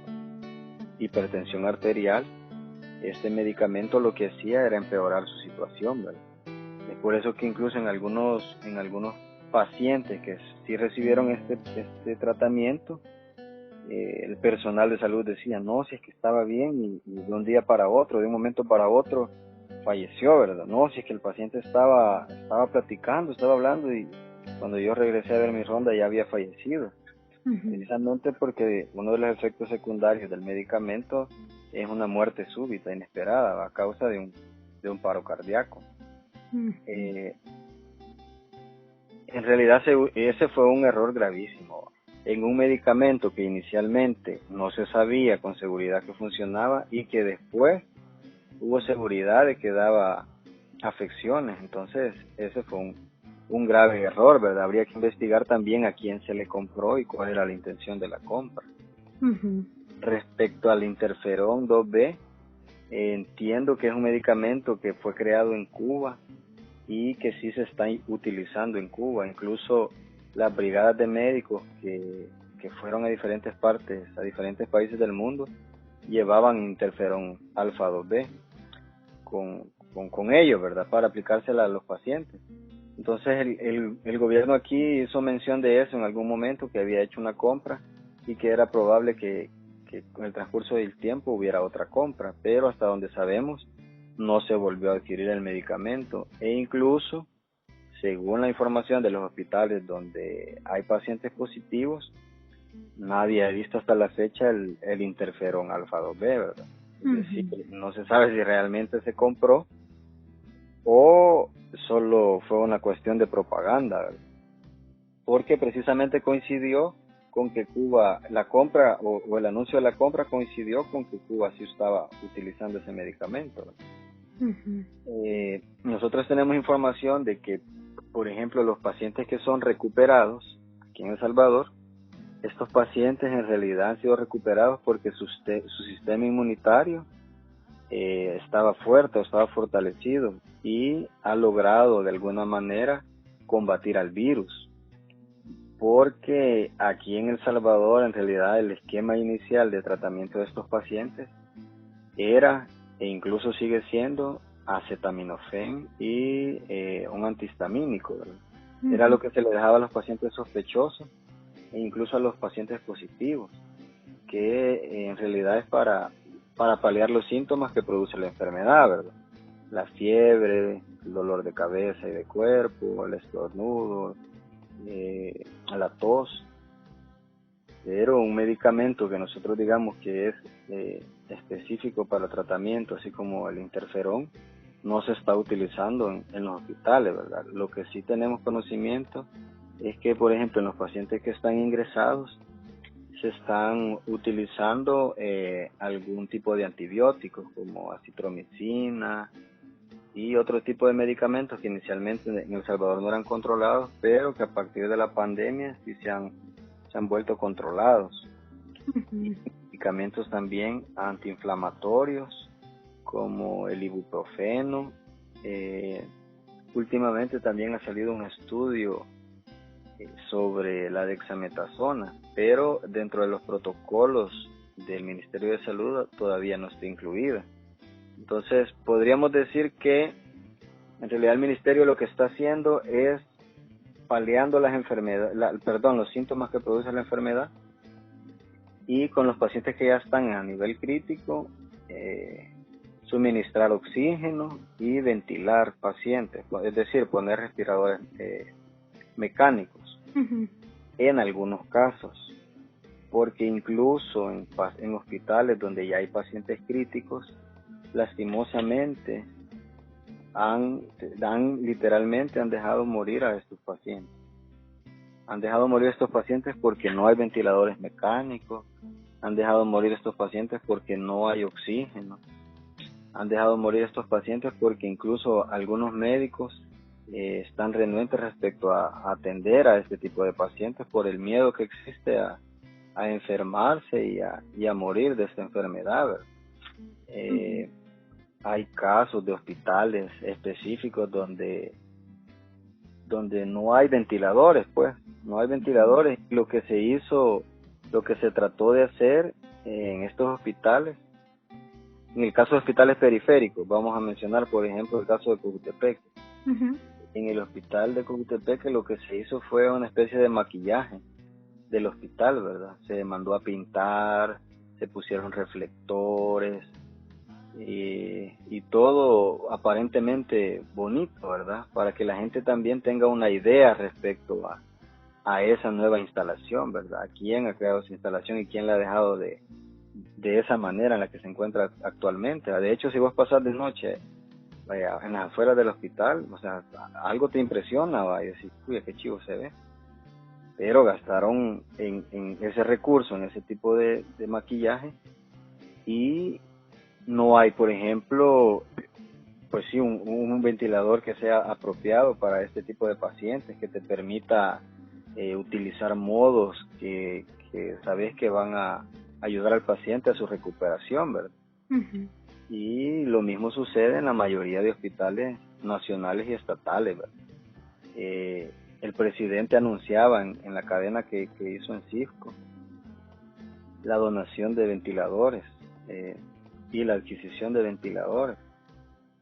hipertensión arterial, este medicamento lo que hacía era empeorar su situación, ¿verdad? Es por eso que incluso en algunos pacientes que sí recibieron este tratamiento, el personal de salud decía, no, si es que estaba bien, y de un día para otro, de un momento para otro, falleció, ¿verdad? No, si es que el paciente estaba platicando, estaba hablando, y cuando yo regresé a ver mi ronda ya había fallecido. Uh-huh. Precisamente porque uno de los efectos secundarios del medicamento es una muerte súbita, inesperada, a causa de un paro cardíaco. Uh-huh. En realidad ese fue un error gravísimo. En un medicamento que inicialmente no se sabía con seguridad que funcionaba y que después hubo seguridad de que daba afecciones. Entonces ese fue un grave error, ¿verdad? Habría que investigar también a quién se le compró y cuál era la intención de la compra. Uh-huh. Respecto al interferón 2B, entiendo que es un medicamento que fue creado en Cuba y que sí se está utilizando en Cuba. Incluso las brigadas de médicos que fueron a diferentes países del mundo, llevaban interferón alfa 2B con ellos, ¿verdad?, para aplicársela a los pacientes. Entonces el gobierno aquí hizo mención de eso en algún momento, que había hecho una compra y que era probable que con el transcurso del tiempo hubiera otra compra, pero hasta donde sabemos no se volvió a adquirir el medicamento, e incluso según la información de los hospitales donde hay pacientes positivos, nadie ha visto hasta la fecha el interferón alfa 2B, ¿verdad? Uh-huh. Es decir, no se sabe si realmente se compró o solo fue una cuestión de propaganda, ¿verdad? Porque precisamente coincidió con que Cuba, la compra o el anuncio de la compra coincidió con que Cuba sí estaba utilizando ese medicamento, ¿verdad? Uh-huh. Nosotros tenemos información de que, por ejemplo, los pacientes que son recuperados aquí en El Salvador, estos pacientes en realidad han sido recuperados porque su sistema inmunitario estaba fuerte o estaba fortalecido y ha logrado de alguna manera combatir al virus. Porque aquí en El Salvador, en realidad, el esquema inicial de tratamiento de estos pacientes era, e incluso sigue siendo, acetaminofén y un antihistamínico, ¿verdad? Era lo que se le dejaba a los pacientes sospechosos e incluso a los pacientes positivos, que en realidad es para paliar los síntomas que produce la enfermedad, ¿verdad? La fiebre, el dolor de cabeza y de cuerpo, el estornudo, la tos. Pero un medicamento que nosotros digamos que es específico para el tratamiento, así como el interferón, no se está utilizando en los hospitales, ¿verdad? Lo que sí tenemos conocimiento es que, por ejemplo, en los pacientes que están ingresados, se están utilizando algún tipo de antibióticos como acitromicina y otro tipo de medicamentos que inicialmente en El Salvador no eran controlados, pero que a partir de la pandemia sí se han vuelto controlados. Y medicamentos también antiinflamatorios como el ibuprofeno. Últimamente también ha salido un estudio sobre la dexametasona, pero dentro de los protocolos del Ministerio de Salud todavía no está incluida. Entonces podríamos decir que en realidad el Ministerio lo que está haciendo es paliando las enfermedades, los síntomas que produce la enfermedad, y con los pacientes que ya están a nivel crítico, suministrar oxígeno y ventilar pacientes, es decir, poner respiradores mecánicos en algunos casos, porque incluso en hospitales donde ya hay pacientes críticos, lastimosamente literalmente han dejado morir a estos pacientes. Han dejado morir a estos pacientes porque no hay ventiladores mecánicos, han dejado morir a estos pacientes porque no hay oxígeno, han dejado morir a estos pacientes porque incluso algunos médicos están renuentes respecto a atender a este tipo de pacientes por el miedo que existe a enfermarse y a morir de esta enfermedad, ¿verdad? Hay casos de hospitales específicos donde no hay ventiladores, pues, no hay ventiladores. Lo que se trató de hacer en estos hospitales, en el caso de hospitales periféricos, vamos a mencionar, por ejemplo, el caso de Cojutepeque. En el hospital de Cojutepeque lo que se hizo fue una especie de maquillaje del hospital, ¿verdad? Se mandó a pintar, se pusieron reflectores, y todo aparentemente bonito, ¿verdad? Para que la gente también tenga una idea respecto a esa nueva instalación, ¿verdad? ¿Quién ha creado esa instalación y quién la ha dejado de esa manera en la que se encuentra actualmente? De hecho, si vos pasás de noche en las afueras del hospital, o sea, algo te impresiona, va, y decís, uy, qué chivo se ve. Pero gastaron en ese recurso, en ese tipo de maquillaje, y no hay, por ejemplo, pues sí, un ventilador que sea apropiado para este tipo de pacientes, que te permita utilizar modos que sabes que van a ayudar al paciente a su recuperación, ¿verdad? Y lo mismo sucede en la mayoría de hospitales nacionales y estatales, ¿verdad? El presidente anunciaba en la cadena que hizo en Cisco la donación de ventiladores, y la adquisición de ventiladores,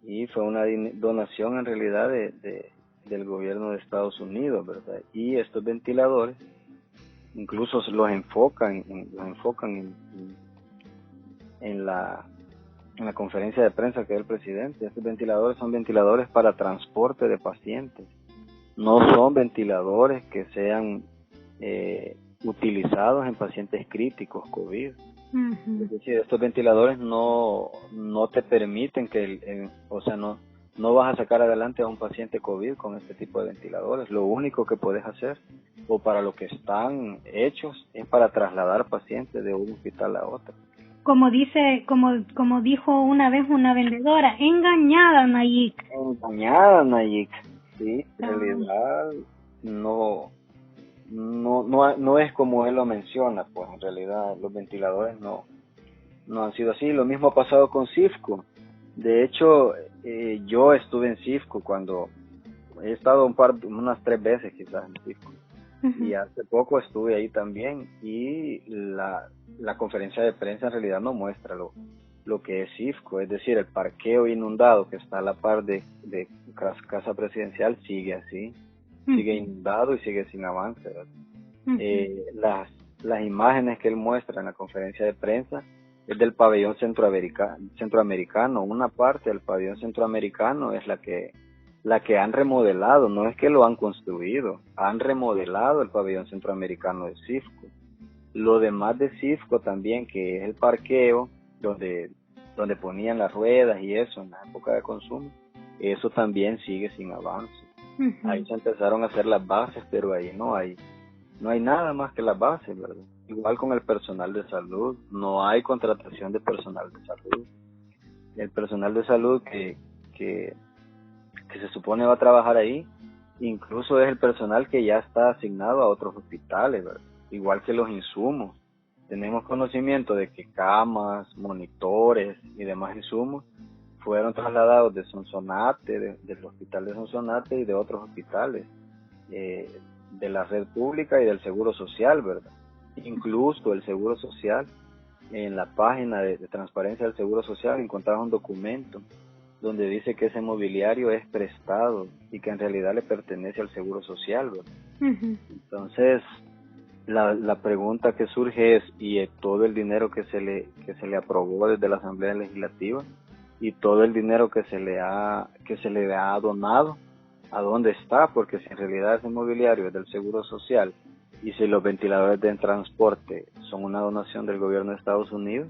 y fue una donación en realidad del gobierno de Estados Unidos, ¿verdad? Y estos ventiladores incluso los enfocan en la conferencia de prensa que dio el presidente. Estos ventiladores son ventiladores para transporte de pacientes, no son ventiladores que sean utilizados en pacientes críticos COVID. Es decir, estos ventiladores no te permiten no vas a sacar adelante a un paciente COVID con este tipo de ventiladores. Lo único que puedes hacer, o para lo que están hechos, es para trasladar pacientes de un hospital a otro. Como dijo una vez una vendedora, engañada Nayik. Engañada Nayik, sí, en realidad no no es como él lo menciona, pues en realidad los ventiladores no han sido así. Lo mismo ha pasado con CIFCO. De hecho, yo estuve en CIFCO cuando he estado unas 3 veces quizás en CIFCO. Y hace poco estuve ahí también, y la conferencia de prensa en realidad no muestra lo que es CIFCO, es decir, el parqueo inundado que está a la par de Casa Presidencial sigue así, sigue inundado y sigue sin avance, ¿verdad? Las imágenes que él muestra en la conferencia de prensa es del pabellón centroamericano. Una parte del pabellón centroamericano es la que han remodelado, no es que lo han construido, han remodelado el pabellón centroamericano de CIFCO. Lo demás de CIFCO también, que es el parqueo, donde ponían las ruedas y eso en la época de consumo, eso también sigue sin avance. Ahí se empezaron a hacer las bases, pero ahí no hay nada más que las bases, ¿verdad? Igual con el personal de salud, no hay contratación de personal de salud. El personal de salud que se supone va a trabajar ahí, incluso es el personal que ya está asignado a otros hospitales, ¿verdad? Igual que los insumos. Tenemos conocimiento de que camas, monitores y demás insumos fueron trasladados de Sonsonate, del hospital de Sonsonate y de otros hospitales de la red pública y del Seguro Social, ¿verdad? Incluso el Seguro Social, en la página de transparencia del Seguro Social encontramos un documento donde dice que ese mobiliario es prestado y que en realidad le pertenece al Seguro Social, ¿verdad? Entonces, la pregunta que surge es, ¿y todo el dinero que se le aprobó desde la Asamblea Legislativa y todo el dinero que se le ha donado, a dónde está? Porque si en realidad ese mobiliario es del Seguro Social y si los ventiladores de transporte son una donación del gobierno de Estados Unidos,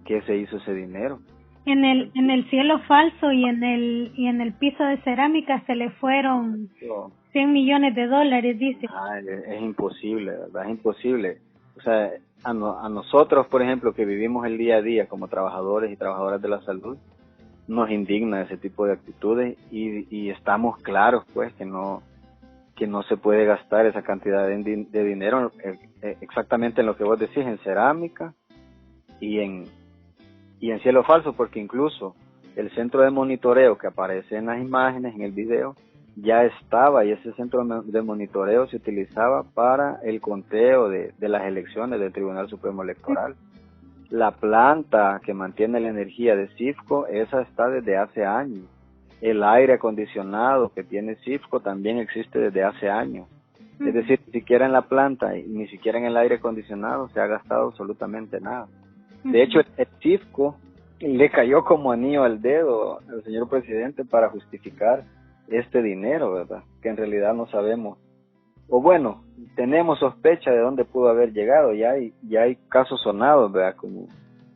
¿qué se hizo ese dinero? En el cielo falso y en el piso de cerámica se le fueron $100 millones, dice. Es imposible, ¿verdad? Es imposible. O sea, a nosotros, por ejemplo, que vivimos el día a día como trabajadores y trabajadoras de la salud, nos indigna ese tipo de actitudes y estamos claros, pues, que no se puede gastar esa cantidad de dinero exactamente en lo que vos decís, en cerámica y en cielo falso, porque incluso el centro de monitoreo que aparece en las imágenes, en el video, ya estaba, y ese centro de monitoreo se utilizaba para el conteo de las elecciones del Tribunal Supremo Electoral. La planta que mantiene la energía de CIFCO, esa está desde hace años. El aire acondicionado que tiene CIFCO también existe desde hace años. Es decir, ni siquiera en la planta y ni siquiera en el aire acondicionado se ha gastado absolutamente nada. De hecho, el CIFCO le cayó como anillo al dedo al señor presidente para justificar este dinero, ¿verdad? Que en realidad no sabemos, o bueno, tenemos sospecha de dónde pudo haber llegado. Ya hay casos sonados, ¿verdad? Como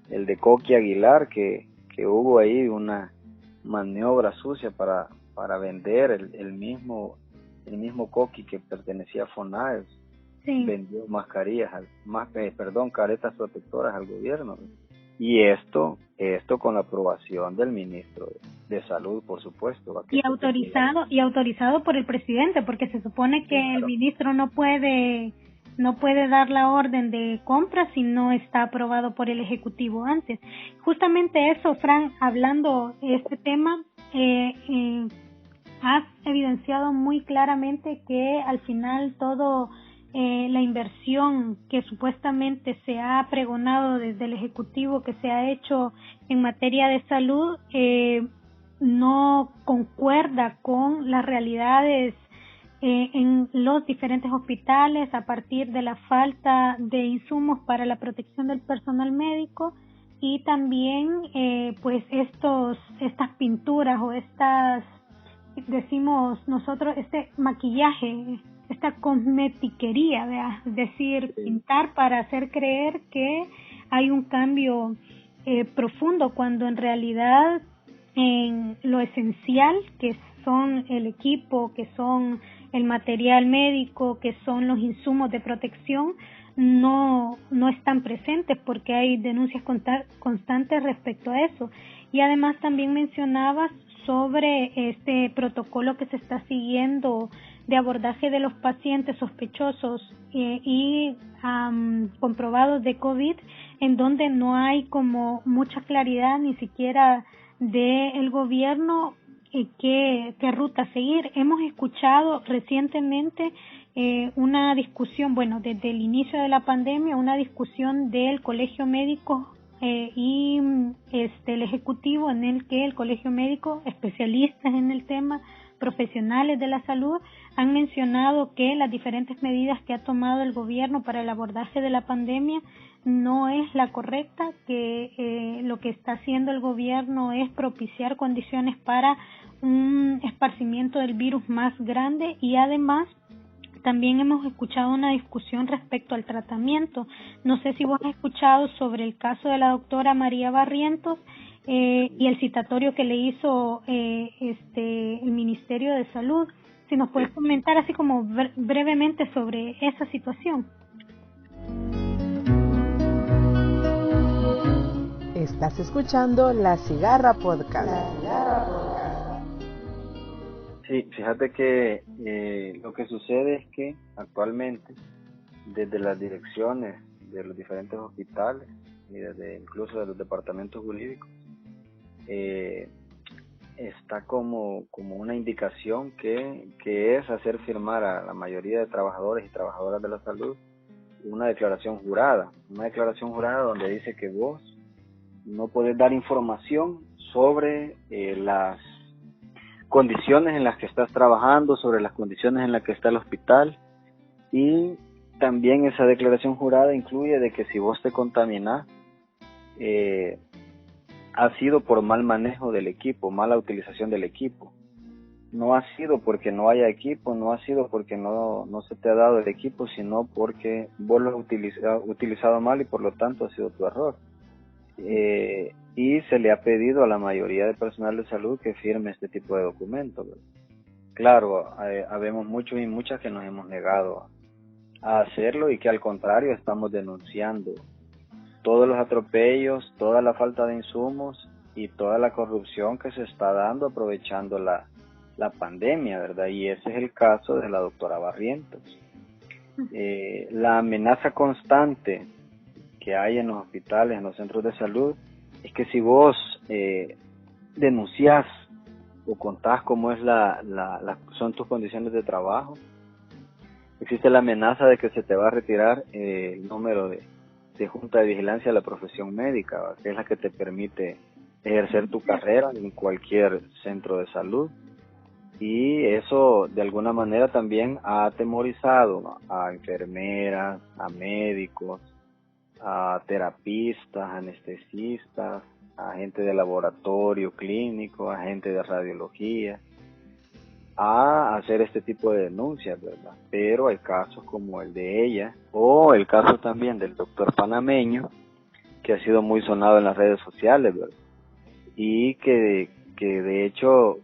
el de Coqui Aguilar, que hubo ahí una maniobra sucia para vender el mismo Coqui que pertenecía a FONAES. Sí. Vendió caretas protectoras al gobierno. Y esto con la aprobación del ministro de Salud, por supuesto. Y autorizado por el presidente, porque se supone que el ministro no puede dar la orden de compra si no está aprobado por el Ejecutivo antes. Justamente eso, Fran, hablando de este tema, has evidenciado muy claramente que al final todo la inversión que supuestamente se ha pregonado desde el Ejecutivo que se ha hecho en materia de salud no concuerda con las realidades en los diferentes hospitales a partir de la falta de insumos para la protección del personal médico y también pues estas pinturas o decimos nosotros, este maquillaje, esta cosmetiquería, ¿verdad? Es decir, pintar para hacer creer que hay un cambio profundo, cuando en realidad en lo esencial, que son el equipo, que son el material médico, que son los insumos de protección, no están presentes, porque hay denuncias constantes respecto a eso. Y además también mencionabas sobre este protocolo que se está siguiendo de abordaje de los pacientes sospechosos y comprobados de COVID, en donde no hay como mucha claridad ni siquiera del gobierno qué ruta seguir. Hemos escuchado recientemente una discusión, bueno, desde el inicio de la pandemia, una discusión del Colegio Médico y el Ejecutivo, en el que el Colegio Médico, especialistas en el tema, profesionales de la salud, han mencionado que las diferentes medidas que ha tomado el gobierno para el abordaje de la pandemia no es la correcta, que lo que está haciendo el gobierno es propiciar condiciones para un esparcimiento del virus más grande, y además también hemos escuchado una discusión respecto al tratamiento. No sé si vos has escuchado sobre el caso de la doctora María Barrientos y el citatorio que le hizo el Ministerio de Salud. Si nos puedes comentar así como brevemente sobre esa situación. Estás escuchando La Cigarra Podcast. Sí, fíjate que lo que sucede es que actualmente desde las direcciones de los diferentes hospitales y desde incluso de los departamentos jurídicos está como una indicación que es hacer firmar a la mayoría de trabajadores y trabajadoras de la salud una declaración jurada donde dice que vos no podés dar información sobre las condiciones en las que estás trabajando, sobre las condiciones en las que está el hospital, y también esa declaración jurada incluye de que si vos te contaminás, ha sido por mal manejo del equipo, mala utilización del equipo. No ha sido porque no haya equipo, no ha sido porque no se te ha dado el equipo, sino porque vos lo has utilizado mal y por lo tanto ha sido tu error. Y se le ha pedido a la mayoría de personal de salud que firme este tipo de documentos. Claro, habemos muchos y muchas que nos hemos negado a hacerlo y que al contrario estamos denunciando todos los atropellos, toda la falta de insumos y toda la corrupción que se está dando aprovechando la pandemia, ¿verdad? Y ese es el caso de la doctora Barrientos. La amenaza constante que hay en los hospitales, en los centros de salud, es que si vos denunciás o contás cómo es son tus condiciones de trabajo, existe la amenaza de que se te va a retirar el número de Junta de Vigilancia de la Profesión Médica, ¿verdad? Que es la que te permite ejercer tu carrera en cualquier centro de salud. Y eso de alguna manera también ha atemorizado a enfermeras, a médicos, a terapistas, anestesistas, a gente de laboratorio clínico, a gente de radiología, a hacer este tipo de denuncias, ¿verdad? Pero hay casos como el de ella, o el caso también del doctor panameño, que ha sido muy sonado en las redes sociales, ¿verdad? Y que de hecho,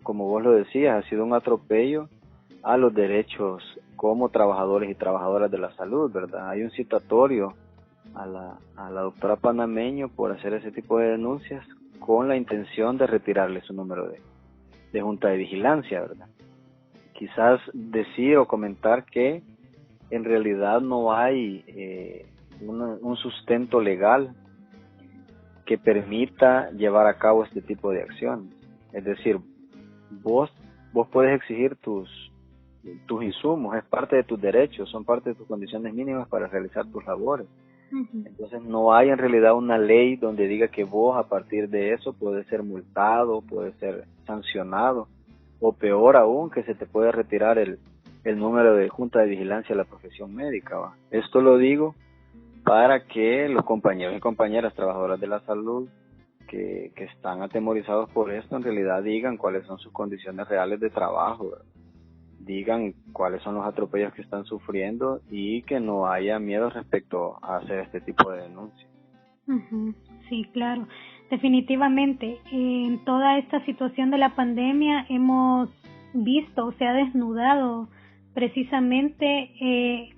como vos lo decías, ha sido un atropello a los derechos como trabajadores y trabajadoras de la salud, ¿verdad? Hay un citatorio a la doctora panameño por hacer ese tipo de denuncias con la intención de retirarle su número de Junta de Vigilancia, ¿verdad? Quizás decir o comentar que en realidad no hay un sustento legal que permita llevar a cabo este tipo de acciones. Es decir, vos puedes exigir tus insumos, es parte de tus derechos, son parte de tus condiciones mínimas para realizar tus labores. Entonces no hay en realidad una ley donde diga que vos a partir de eso puedes ser multado, puedes ser sancionado, o peor aún, que se te puede retirar el número de Junta de Vigilancia de la Profesión Médica, ¿va? Esto lo digo para que los compañeros y compañeras trabajadoras de la salud que están atemorizados por esto en realidad digan cuáles son sus condiciones reales de trabajo, ¿verdad? Digan cuáles son los atropellos que están sufriendo y que no haya miedo respecto a hacer este tipo de denuncias. Sí, claro, definitivamente. En toda esta situación de la pandemia hemos visto, se ha desnudado precisamente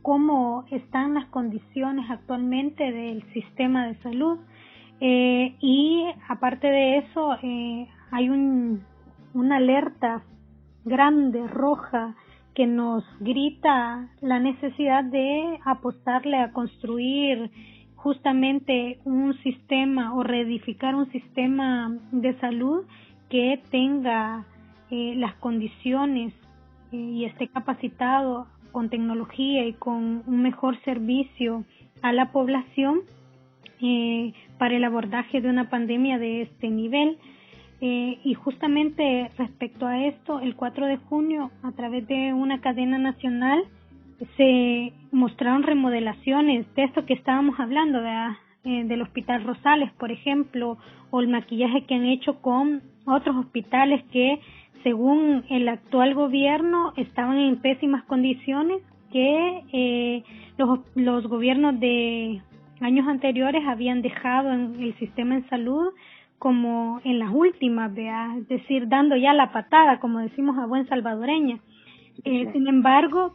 cómo están las condiciones actualmente del sistema de salud. Y aparte de eso, hay una alerta grande, roja, que nos grita la necesidad de apostarle a construir justamente un sistema o reedificar un sistema de salud que tenga las condiciones y esté capacitado con tecnología y con un mejor servicio a la población para el abordaje de una pandemia de este nivel. Y justamente respecto a esto, el 4 de junio, a través de una cadena nacional, se mostraron remodelaciones de esto que estábamos hablando, del Hospital Rosales, por ejemplo, o el maquillaje que han hecho con otros hospitales que, según el actual gobierno, estaban en pésimas condiciones, que los gobiernos de años anteriores habían dejado en el sistema en salud como en las últimas, es decir, dando ya la patada, como decimos a buen salvadoreña. Sin embargo,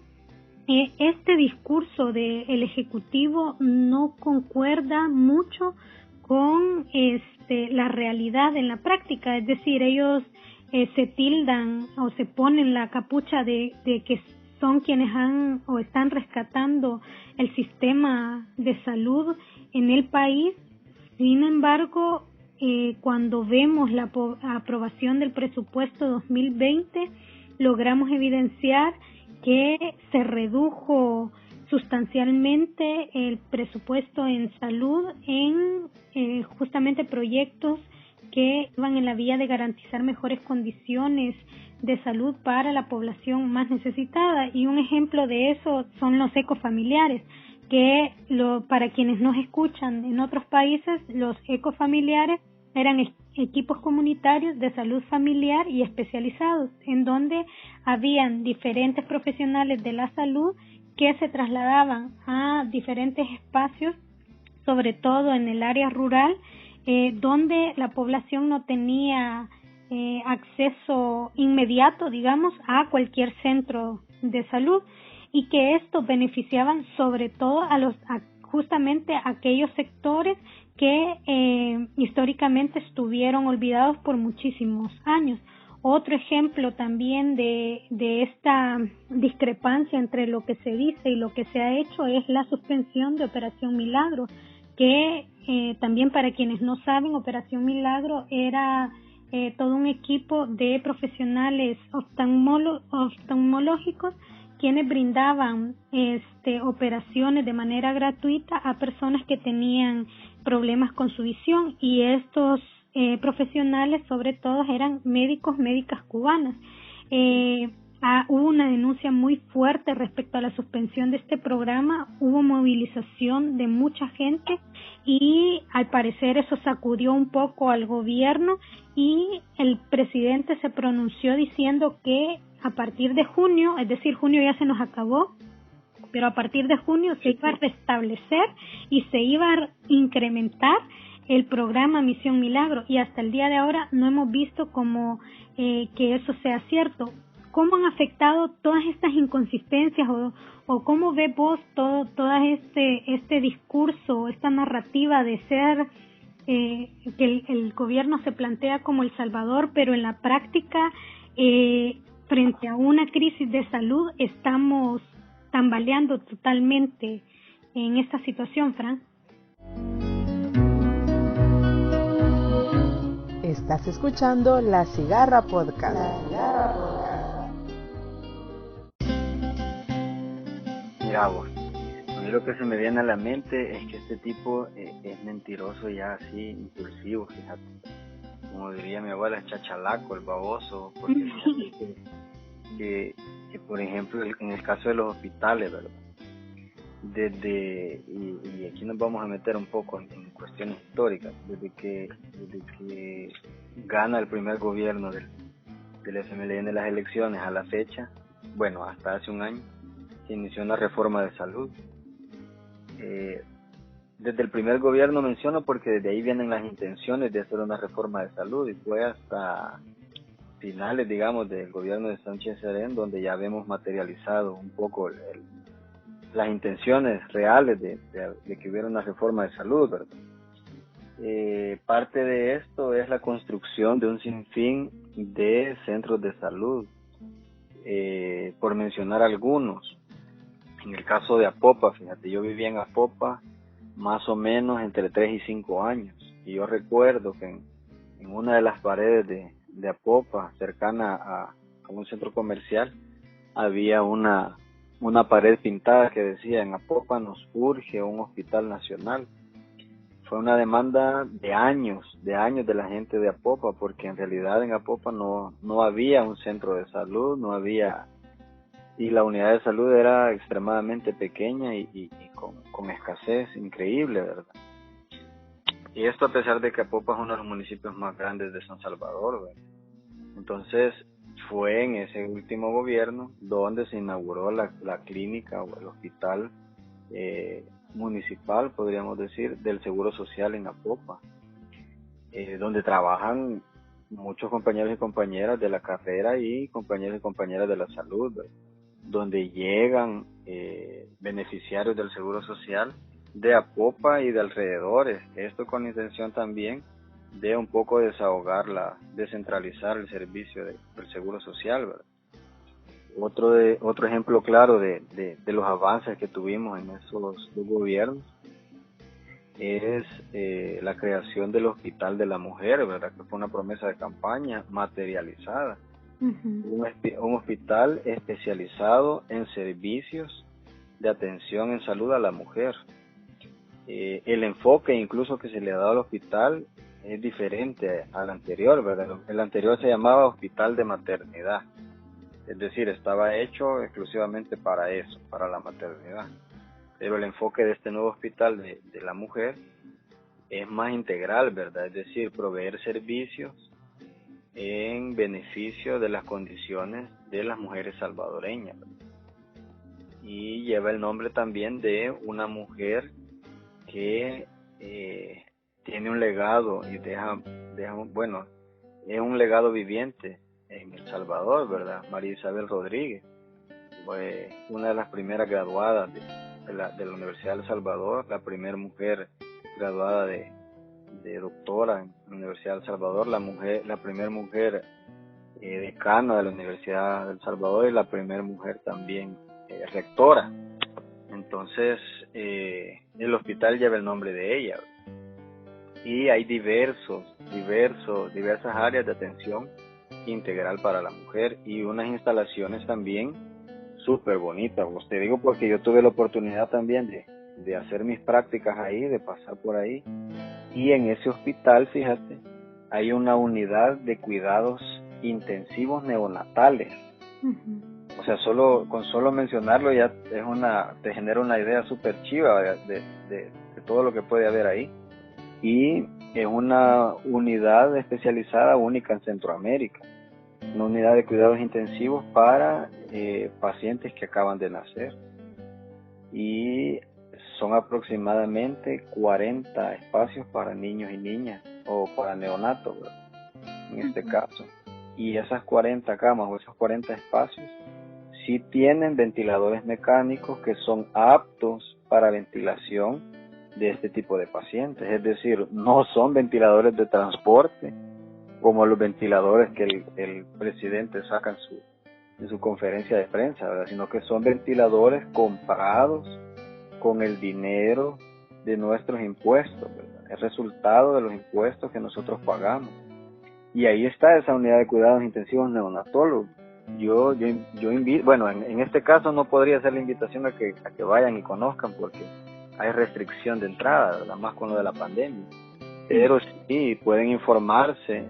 este discurso del Ejecutivo no concuerda mucho con la realidad en la práctica, es decir, ellos se tildan o se ponen la capucha de que son quienes han o están rescatando el sistema de salud en el país. Sin embargo, cuando vemos la aprobación del presupuesto 2020, logramos evidenciar que se redujo sustancialmente el presupuesto en salud en justamente proyectos que van en la vía de garantizar mejores condiciones de salud para la población más necesitada. Y un ejemplo de eso son los ecofamiliares, que para quienes nos escuchan en otros países, los ecofamiliares eran equipos comunitarios de salud familiar y especializados, en donde habían diferentes profesionales de la salud que se trasladaban a diferentes espacios, sobre todo en el área rural, donde la población no tenía acceso inmediato, digamos, a cualquier centro de salud, y que esto beneficiaban sobre todo justamente a aquellos sectores que históricamente estuvieron olvidados por muchísimos años. Otro ejemplo también de esta discrepancia entre lo que se dice y lo que se ha hecho es la suspensión de Operación Milagro, que también, para quienes no saben, Operación Milagro era todo un equipo de profesionales oftalmológicos quienes brindaban operaciones de manera gratuita a personas que tenían problemas con su visión, y estos profesionales sobre todo eran médicas cubanas. Hubo una denuncia muy fuerte respecto a la suspensión de este programa, hubo movilización de mucha gente y al parecer eso sacudió un poco al gobierno, y el presidente se pronunció diciendo que a partir de junio, es decir, junio ya se nos acabó, pero a partir de junio se iba a restablecer y se iba a incrementar el programa Misión Milagro, y hasta el día de ahora no hemos visto como que eso sea cierto. ¿Cómo han afectado todas estas inconsistencias o cómo ves vos todo este discurso, esta narrativa de ser que el gobierno se plantea como el salvador, pero en la práctica frente a una crisis de salud estamos tambaleando totalmente en esta situación, Fran? Estás escuchando La Cigarra Podcast. Mira vos, a mí lo que se me viene a la mente es que este tipo es mentiroso ya así, impulsivo, fíjate. Como diría mi abuela, es chachalaco, el baboso, porque fíjate que por ejemplo, en el caso de los hospitales, ¿verdad? Y aquí nos vamos a meter un poco en cuestiones históricas, desde que gana el primer gobierno del FMLN en las elecciones a la fecha, bueno, hasta hace un año, se inició una reforma de salud. Desde el primer gobierno menciono porque desde ahí vienen las intenciones de hacer una reforma de salud, y fue hasta finales, digamos, del gobierno de Sánchez Serén donde ya vemos materializado un poco las intenciones reales de que hubiera una reforma de salud, ¿verdad? Parte de esto es la construcción de un sinfín de centros de salud por mencionar algunos. En el caso de Apopa, fíjate, yo vivía en Apopa más o menos entre 3 y 5 años, y yo recuerdo que en una de las paredes de Apopa, cercana a un centro comercial, había una pared pintada que decía: en Apopa nos urge un hospital nacional. Fue una demanda de años de la gente de Apopa, porque en realidad en Apopa no había un centro de salud, no había, y la unidad de salud era extremadamente pequeña y con escasez increíble, ¿verdad? Y esto a pesar de que Apopa es uno de los municipios más grandes de San Salvador, ¿verdad? Entonces fue en ese último gobierno donde se inauguró la clínica o el hospital municipal, podríamos decir, del Seguro Social en Apopa, donde trabajan muchos compañeros y compañeras de la carrera y compañeros y compañeras de la salud, ¿verdad? Donde llegan beneficiarios del Seguro Social de Apopa y de alrededores, esto con intención también de un poco descentralizar el servicio del Seguro Social, ¿verdad? Otro ejemplo claro de los avances que tuvimos en esos dos gobiernos es la creación del Hospital de la Mujer, ¿verdad? Que fue una promesa de campaña materializada. Uh-huh. Un hospital especializado en servicios de atención en salud a la mujer. El enfoque incluso que se le ha dado al hospital es diferente al anterior, ¿verdad? El anterior se llamaba Hospital de Maternidad, es decir, estaba hecho exclusivamente para eso, para la maternidad. Pero el enfoque de este nuevo hospital de la mujer es más integral, ¿verdad? Es decir, proveer servicios en beneficio de las condiciones de las mujeres salvadoreñas, ¿verdad? Y lleva el nombre también de una mujer que tiene un legado y es un legado viviente en El Salvador, ¿verdad? María Isabel Rodríguez fue una de las primeras graduadas de la Universidad de El Salvador, la primera mujer graduada de doctora en la Universidad de El Salvador, la primera mujer decana de la Universidad de El Salvador y la primera mujer también rectora. Entonces, el hospital lleva el nombre de ella, y hay diversas áreas de atención integral para la mujer y unas instalaciones también súper bonitas. Pues te digo porque yo tuve la oportunidad también de hacer mis prácticas ahí, de pasar por ahí, y en ese hospital, fíjate, hay una unidad de cuidados intensivos neonatales. Uh-huh. O sea, con solo mencionarlo ya te genera una idea súper chiva de todo lo que puede haber ahí. Y es una unidad especializada única en Centroamérica, una unidad de cuidados intensivos para pacientes que acaban de nacer. Y son aproximadamente 40 espacios para niños y niñas, o para neonatos, ¿verdad? En este caso. Y esas 40 camas o esos 40 espacios sí tienen ventiladores mecánicos que son aptos para ventilación de este tipo de pacientes. Es decir, no son ventiladores de transporte como los ventiladores que el presidente saca en su conferencia de prensa, ¿verdad? Sino que son ventiladores comprados con el dinero de nuestros impuestos, ¿verdad? El resultado de los impuestos que nosotros pagamos. Y ahí está esa unidad de cuidados intensivos neonatólogos. Yo invito, bueno, en este caso no podría hacer la invitación a que vayan y conozcan porque hay restricción de entrada, ¿verdad? Más con lo de la pandemia. Pero sí pueden informarse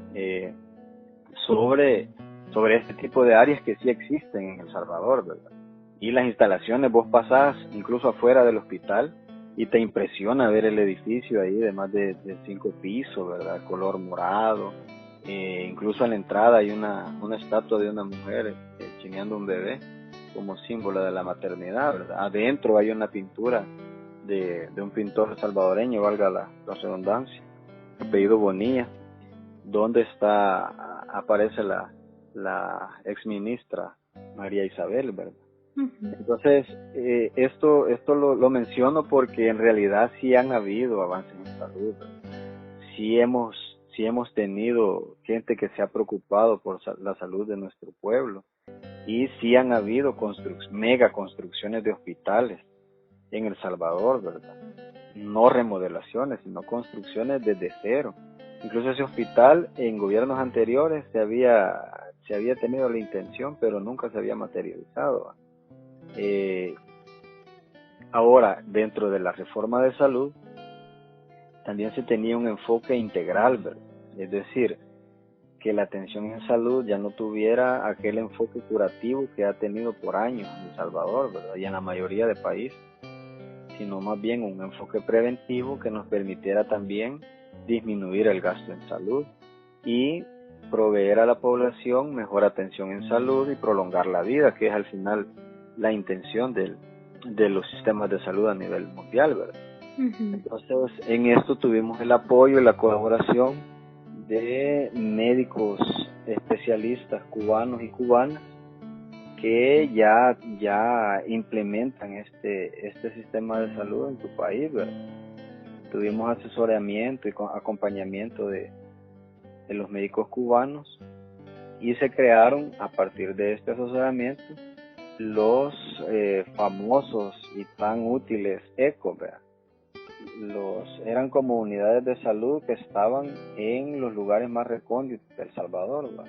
sobre este tipo de áreas que sí existen en El Salvador, ¿verdad? Y las instalaciones, vos pasás incluso afuera del hospital y te impresiona ver el edificio ahí de más de 5 pisos, ¿verdad? Color morado. Incluso a la entrada hay una estatua de una mujer chineando un bebé como símbolo de la maternidad, ¿verdad? Adentro hay una pintura de un pintor salvadoreño, valga la redundancia, apellido Bonilla, donde aparece la exministra María Isabel, ¿verdad? Uh-huh. Entonces, esto lo menciono porque en realidad sí han habido avances en salud, ¿verdad? Sí hemos tenido gente que se ha preocupado por la salud de nuestro pueblo, Y sí han habido mega construcciones de hospitales en El Salvador, ¿verdad? No remodelaciones, sino construcciones desde cero. Incluso ese hospital en gobiernos anteriores se había tenido la intención, pero nunca se había materializado. Ahora, dentro de la reforma de salud, también se tenía un enfoque integral, ¿verdad? Es decir, que la atención en salud ya no tuviera aquel enfoque curativo que ha tenido por años en El Salvador, ¿verdad? Y en la mayoría de países, sino más bien un enfoque preventivo que nos permitiera también disminuir el gasto en salud y proveer a la población mejor atención en salud y prolongar la vida, que es al final la intención de los sistemas de salud a nivel mundial, ¿verdad? Uh-huh. Entonces, en esto tuvimos el apoyo y la colaboración de médicos especialistas cubanos y cubanas que ya implementan este sistema de salud en tu país, ¿verdad? Tuvimos asesoramiento y acompañamiento de los médicos cubanos y se crearon a partir de este asesoramiento los famosos y tan útiles ECO, ¿verdad? Eran como unidades de salud que estaban en los lugares más recónditos de El Salvador, ¿verdad?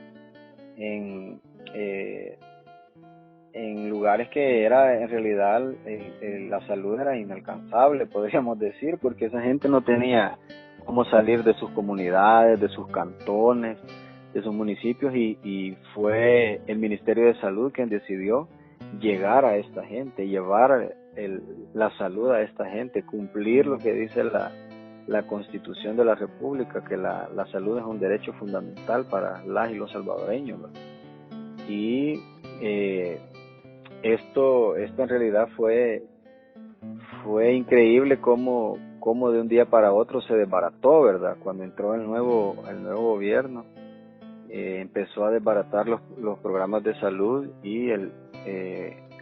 En lugares que era en realidad la salud era inalcanzable, podríamos decir, porque esa gente no tenía cómo salir de sus comunidades, de sus cantones, de sus municipios, y fue el Ministerio de Salud quien decidió llegar a esta gente, llevar la salud a esta gente, cumplir lo que dice la Constitución de la República, que la salud es un derecho fundamental para las y los salvadoreños, ¿verdad? Y esto en realidad fue increíble cómo de un día para otro se desbarató, ¿verdad? Cuando entró el nuevo gobierno, empezó a desbaratar los programas de salud y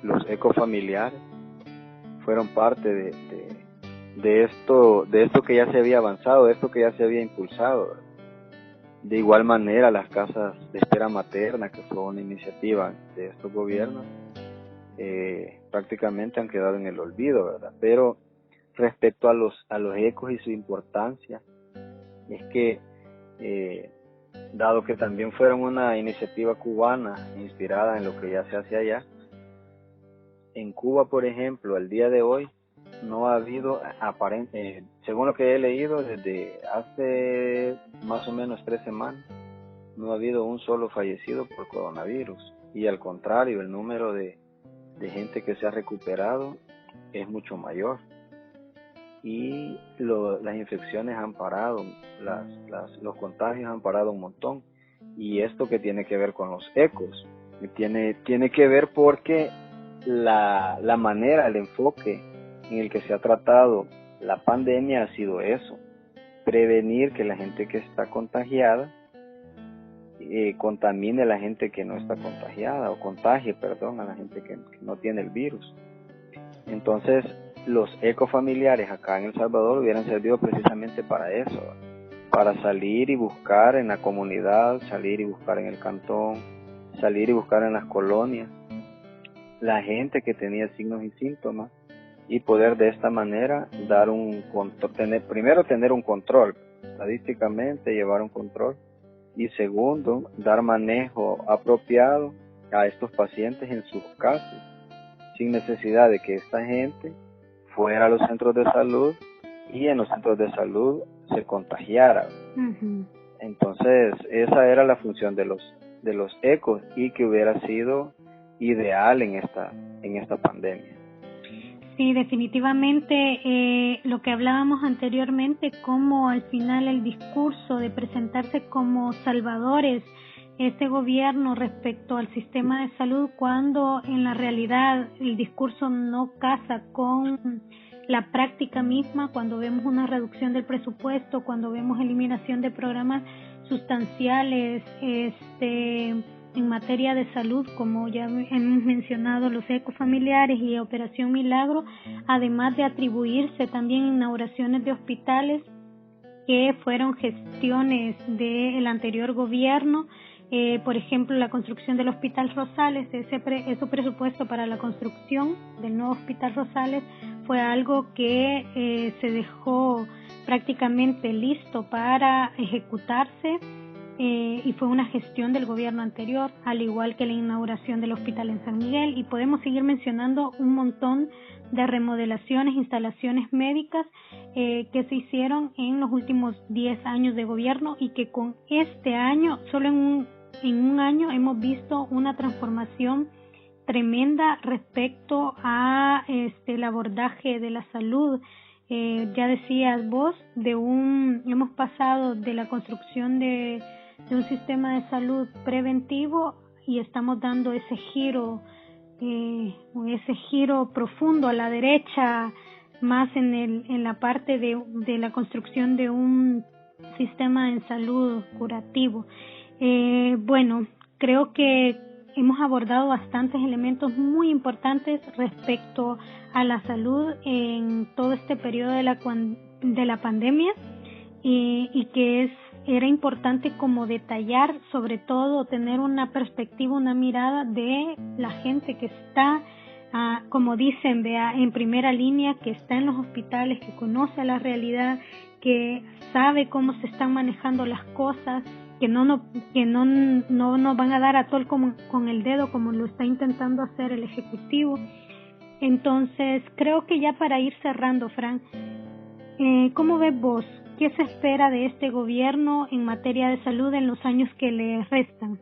los ecofamiliares fueron parte de esto que ya se había avanzado, de esto que ya se había impulsado, ¿verdad? De igual manera, las casas de espera materna, que fue una iniciativa de estos gobiernos, prácticamente han quedado en el olvido, ¿verdad? Pero respecto a los ecos y su importancia, es que dado que también fueron una iniciativa cubana inspirada en lo que ya se hace allá, en Cuba, por ejemplo, al día de hoy no ha habido, según lo que he leído, desde hace más o menos 3 semanas, no ha habido un solo fallecido por coronavirus, y al contrario, el número de gente que se ha recuperado es mucho mayor, y las infecciones han parado, los contagios han parado un montón. Y esto que tiene que ver con los ecos, tiene que ver porque la manera, el enfoque en el que se ha tratado la pandemia ha sido eso: prevenir que la gente que está contagiada contamine a la gente que no está contagiada, o contagie, a la gente que no tiene el virus. Entonces, los ecofamiliares acá en El Salvador hubieran servido precisamente para eso, para salir y buscar en la comunidad, salir y buscar en el cantón, salir y buscar en las colonias la gente que tenía signos y síntomas, y poder de esta manera dar un control, tener un control, estadísticamente llevar un control, y segundo, dar manejo apropiado a estos pacientes en sus casas, sin necesidad de que esta gente fuera a los centros de salud y en los centros de salud se contagiara. Uh-huh. Entonces, esa era la función de los ecos, y que hubiera sido ideal en esta pandemia. Sí, definitivamente lo que hablábamos anteriormente, como al final el discurso de presentarse como salvadores, este gobierno respecto al sistema de salud, cuando en la realidad el discurso no casa con la práctica misma, cuando vemos una reducción del presupuesto, cuando vemos eliminación de programas sustanciales en materia de salud, como ya hemos mencionado, los ecofamiliares y Operación Milagro, además de atribuirse también inauguraciones de hospitales que fueron gestiones del anterior gobierno, Por ejemplo, la construcción del Hospital Rosales, ese presupuesto para la construcción del nuevo Hospital Rosales fue algo que se dejó prácticamente listo para ejecutarse, y fue una gestión del gobierno anterior, al igual que la inauguración del hospital en San Miguel, y podemos seguir mencionando un montón de remodelaciones, instalaciones médicas que se hicieron en los últimos 10 años de gobierno, y que con este año, solo en un año, hemos visto una transformación tremenda respecto a el abordaje de la salud. Ya decías vos, hemos pasado de la construcción de un sistema de salud preventivo, y estamos dando ese giro profundo a la derecha, más en la parte de la construcción de un sistema en salud curativo. Bueno, creo que hemos abordado bastantes elementos muy importantes respecto a la salud en todo este periodo de la pandemia, y que era importante como detallar, sobre todo tener una perspectiva, una mirada de la gente que está, como dicen, en primera línea, que está en los hospitales, que conoce la realidad, que sabe cómo se están manejando las cosas, que no nos van a dar a tol con el dedo como lo está intentando hacer el Ejecutivo. Entonces, creo que ya para ir cerrando, Fran, ¿cómo ves vos? ¿Qué se espera de este gobierno en materia de salud en los años que le restan?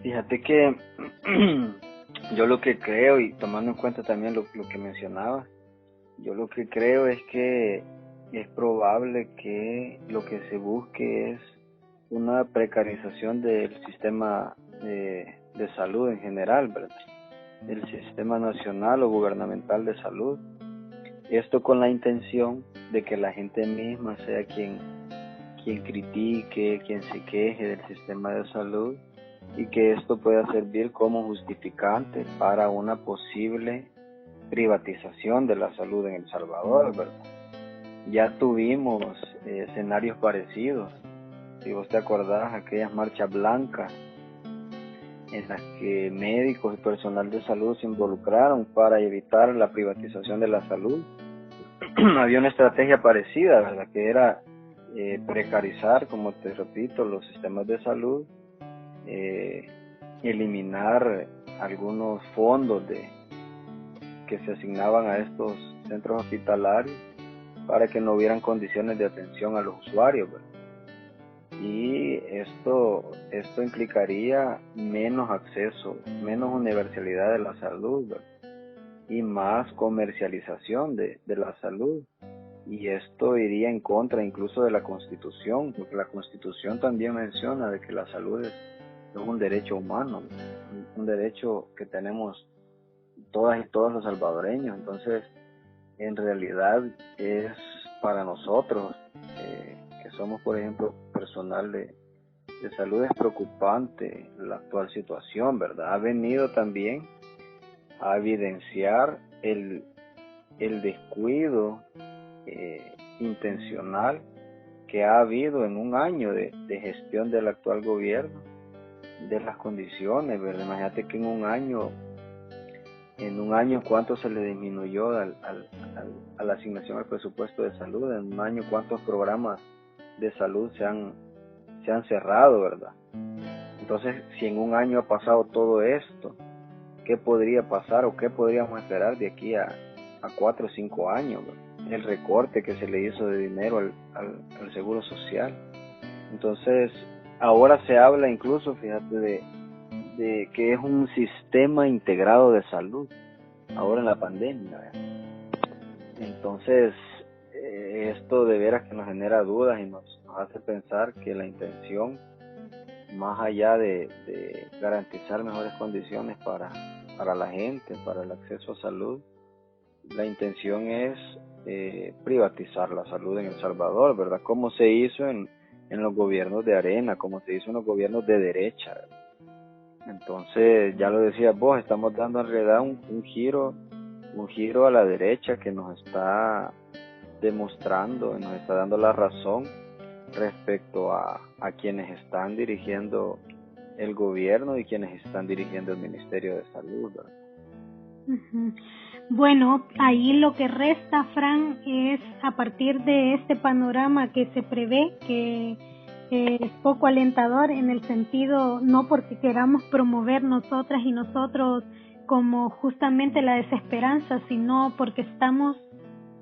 Fíjate que yo lo que creo, y tomando en cuenta también lo que mencionaba, yo lo que creo es que es probable que lo que se busque es una precarización del sistema de salud en general, ¿verdad? El sistema nacional o gubernamental de salud. Esto con la intención de que la gente misma sea quien critique, quien se queje del sistema de salud, y que esto pueda servir como justificante para una posible privatización de la salud en El Salvador, ¿verdad? Ya tuvimos escenarios parecidos. Si vos te acordás, aquellas marchas blancas en las que médicos y personal de salud se involucraron para evitar la privatización de la salud. Había una estrategia parecida, ¿verdad? Que era precarizar, como te repito, los sistemas de salud, eliminar algunos fondos que se asignaban a estos centros hospitalarios para que no hubieran condiciones de atención a los usuarios, ¿verdad? Y esto implicaría menos acceso, menos universalidad de la salud, ¿verdad? Y más comercialización de la salud. Y esto iría en contra incluso de la Constitución, porque la Constitución también menciona de que la salud es un derecho humano, un derecho que tenemos todas y todos los salvadoreños. Entonces, en realidad es para nosotros, que somos, por ejemplo, personal de salud, es preocupante la actual situación, ¿verdad? Ha venido también a evidenciar el descuido intencional que ha habido en un año de gestión del actual gobierno, de las condiciones, ¿verdad? Imagínate que en un año cuánto se le disminuyó a la asignación al presupuesto de salud, en un año cuántos programas de salud se han cerrado, ¿verdad? Entonces, si en un año ha pasado todo esto, ¿qué podría pasar o qué podríamos esperar de aquí a 4 o 5 años, ¿verdad? El recorte que se le hizo de dinero al seguro social. Entonces, ahora se habla incluso, fíjate, de que es un sistema integrado de salud, ahora en la pandemia, ¿verdad? Entonces, esto de veras que nos genera dudas y nos hace pensar que la intención, más allá de garantizar mejores condiciones para la gente, para el acceso a salud, la intención es privatizar la salud en El Salvador, ¿verdad? Como se hizo en los gobiernos de arena, como se hizo en los gobiernos de derecha, ¿verdad? Entonces, ya lo decías vos, estamos dando en realidad un giro a la derecha que nos está demostrando, nos está dando la razón respecto a quienes están dirigiendo el gobierno y quienes están dirigiendo el Ministerio de Salud, ¿verdad? Uh-huh. Bueno, ahí lo que resta, Fran, es a partir de este panorama que se prevé, que es poco alentador en el sentido, no porque queramos promover nosotras y nosotros como justamente la desesperanza, sino porque estamos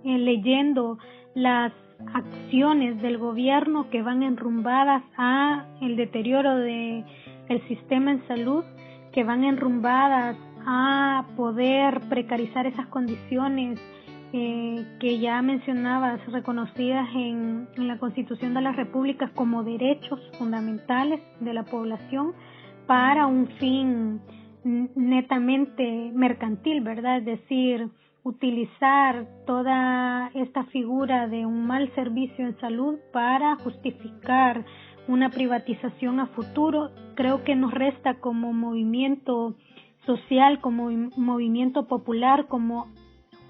leyendo las acciones del gobierno que van enrumbadas a el deterioro de el sistema en salud, que van enrumbadas a poder precarizar esas condiciones que ya mencionabas, reconocidas en la Constitución de la República como derechos fundamentales de la población para un fin netamente mercantil, ¿verdad? Es decir, utilizar toda esta figura de un mal servicio en salud para justificar una privatización a futuro. Creo que nos resta como movimiento social, como movimiento popular, como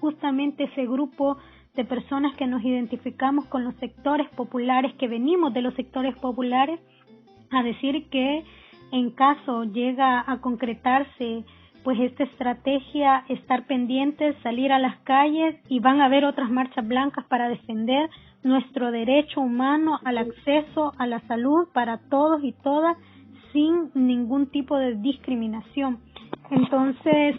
justamente ese grupo de personas que nos identificamos con los sectores populares, que venimos de los sectores populares, a decir que en caso llega a concretarse pues esta estrategia, estar pendientes, salir a las calles, y van a haber otras marchas blancas para defender nuestro derecho humano al acceso a la salud para todos y todas sin ningún tipo de discriminación. Entonces,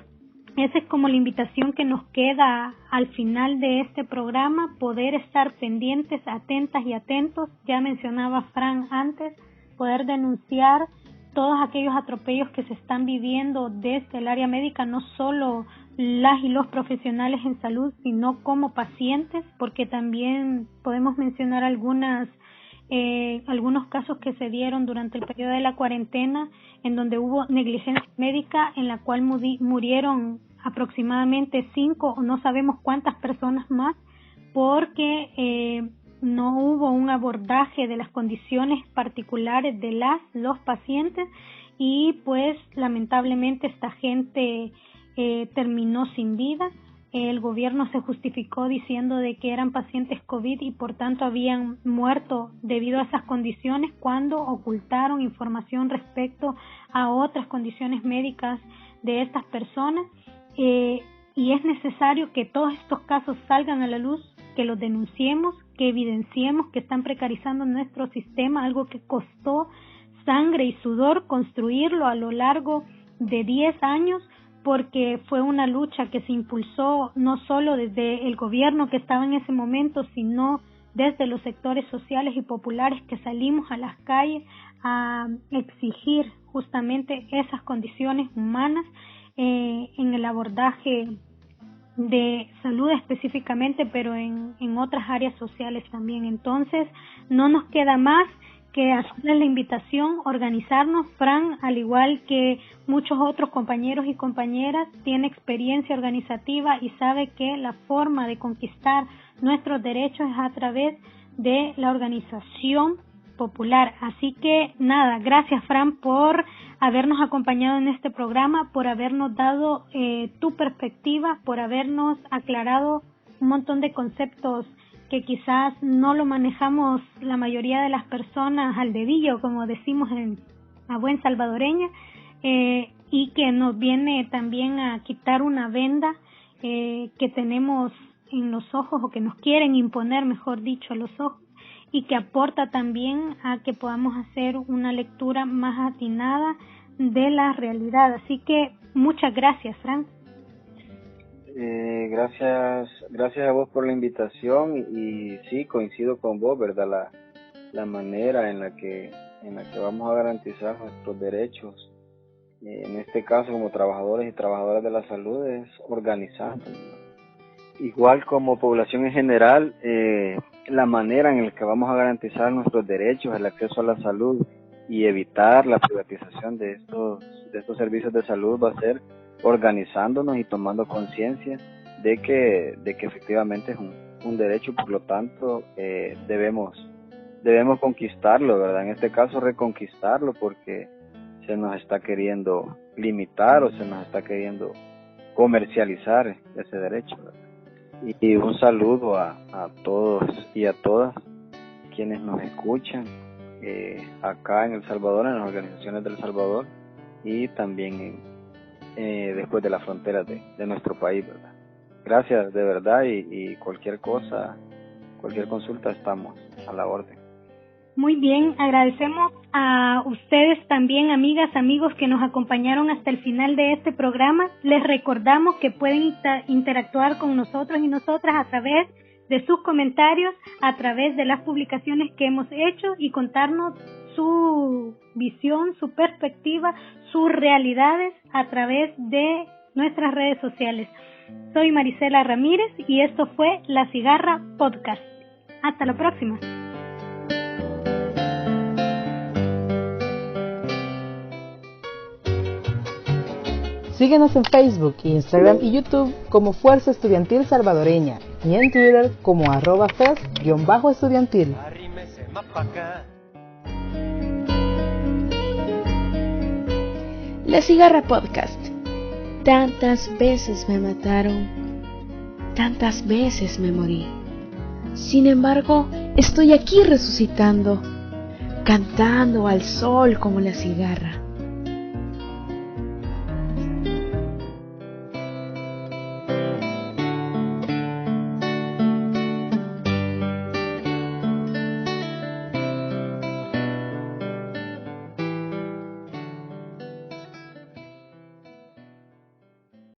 esa es como la invitación que nos queda al final de este programa, poder estar pendientes, atentas y atentos. Ya mencionaba Fran antes, poder denunciar todos aquellos atropellos que se están viviendo desde el área médica, no solo las y los profesionales en salud, sino como pacientes, porque también podemos mencionar algunos casos que se dieron durante el periodo de la cuarentena, en donde hubo negligencia médica, en la cual murieron aproximadamente 5 o no sabemos cuántas personas más, porque no hubo un abordaje de las condiciones particulares de los pacientes, y pues lamentablemente esta gente terminó sin vida. El gobierno se justificó diciendo de que eran pacientes COVID y por tanto habían muerto debido a esas condiciones, cuando ocultaron información respecto a otras condiciones médicas de estas personas. Y es necesario que todos estos casos salgan a la luz, que los denunciemos, que evidenciemos que están precarizando nuestro sistema, algo que costó sangre y sudor construirlo a lo largo de 10 años, porque fue una lucha que se impulsó no solo desde el gobierno que estaba en ese momento, sino desde los sectores sociales y populares que salimos a las calles a exigir justamente esas condiciones humanas en el abordaje de salud específicamente, pero en otras áreas sociales también. Entonces, no nos queda más que hacerles la invitación, organizarnos. Fran, al igual que muchos otros compañeros y compañeras, tiene experiencia organizativa y sabe que la forma de conquistar nuestros derechos es a través de la organización popular. Así que nada, gracias Fran por habernos acompañado en este programa, por habernos dado tu perspectiva, por habernos aclarado un montón de conceptos que quizás no lo manejamos la mayoría de las personas al dedillo, como decimos a buen salvadoreña, y que nos viene también a quitar una venda que tenemos en los ojos, o que nos quieren imponer, mejor dicho, a los ojos, y que aporta también a que podamos hacer una lectura más atinada de la realidad. Así que muchas gracias, Fran. Gracias a vos por la invitación, y sí, coincido con vos, ¿verdad? La manera en la que vamos a garantizar nuestros derechos, en este caso como trabajadores y trabajadoras de la salud, es organizándonos. Igual como población en general, la manera en la que vamos a garantizar nuestros derechos, el acceso a la salud y evitar la privatización de estos servicios de salud, va a ser organizándonos y tomando conciencia de que efectivamente es un derecho, por lo tanto debemos conquistarlo, ¿verdad? En este caso reconquistarlo, porque se nos está queriendo limitar o se nos está queriendo comercializar ese derecho, ¿verdad? Y un saludo a todos y a todas quienes nos escuchan acá en El Salvador, en las organizaciones del Salvador y también después de las fronteras de nuestro país, ¿verdad? Gracias de verdad y cualquier cosa, cualquier consulta estamos a la orden. Muy bien, agradecemos a ustedes también, amigas, amigos que nos acompañaron hasta el final de este programa. Les recordamos que pueden interactuar con nosotros y nosotras a través de sus comentarios, a través de las publicaciones que hemos hecho y contarnos su visión, su perspectiva, sus realidades a través de nuestras redes sociales. Soy Marisela Ramírez y esto fue La Cigarra Podcast. Hasta la próxima. Síguenos en Facebook, Instagram y YouTube como Fuerza Estudiantil Salvadoreña y en Twitter como @FES_estudiantil. La Cigarra Podcast. Tantas veces me mataron, tantas veces me morí. Sin embargo, estoy aquí resucitando, cantando al sol como la cigarra.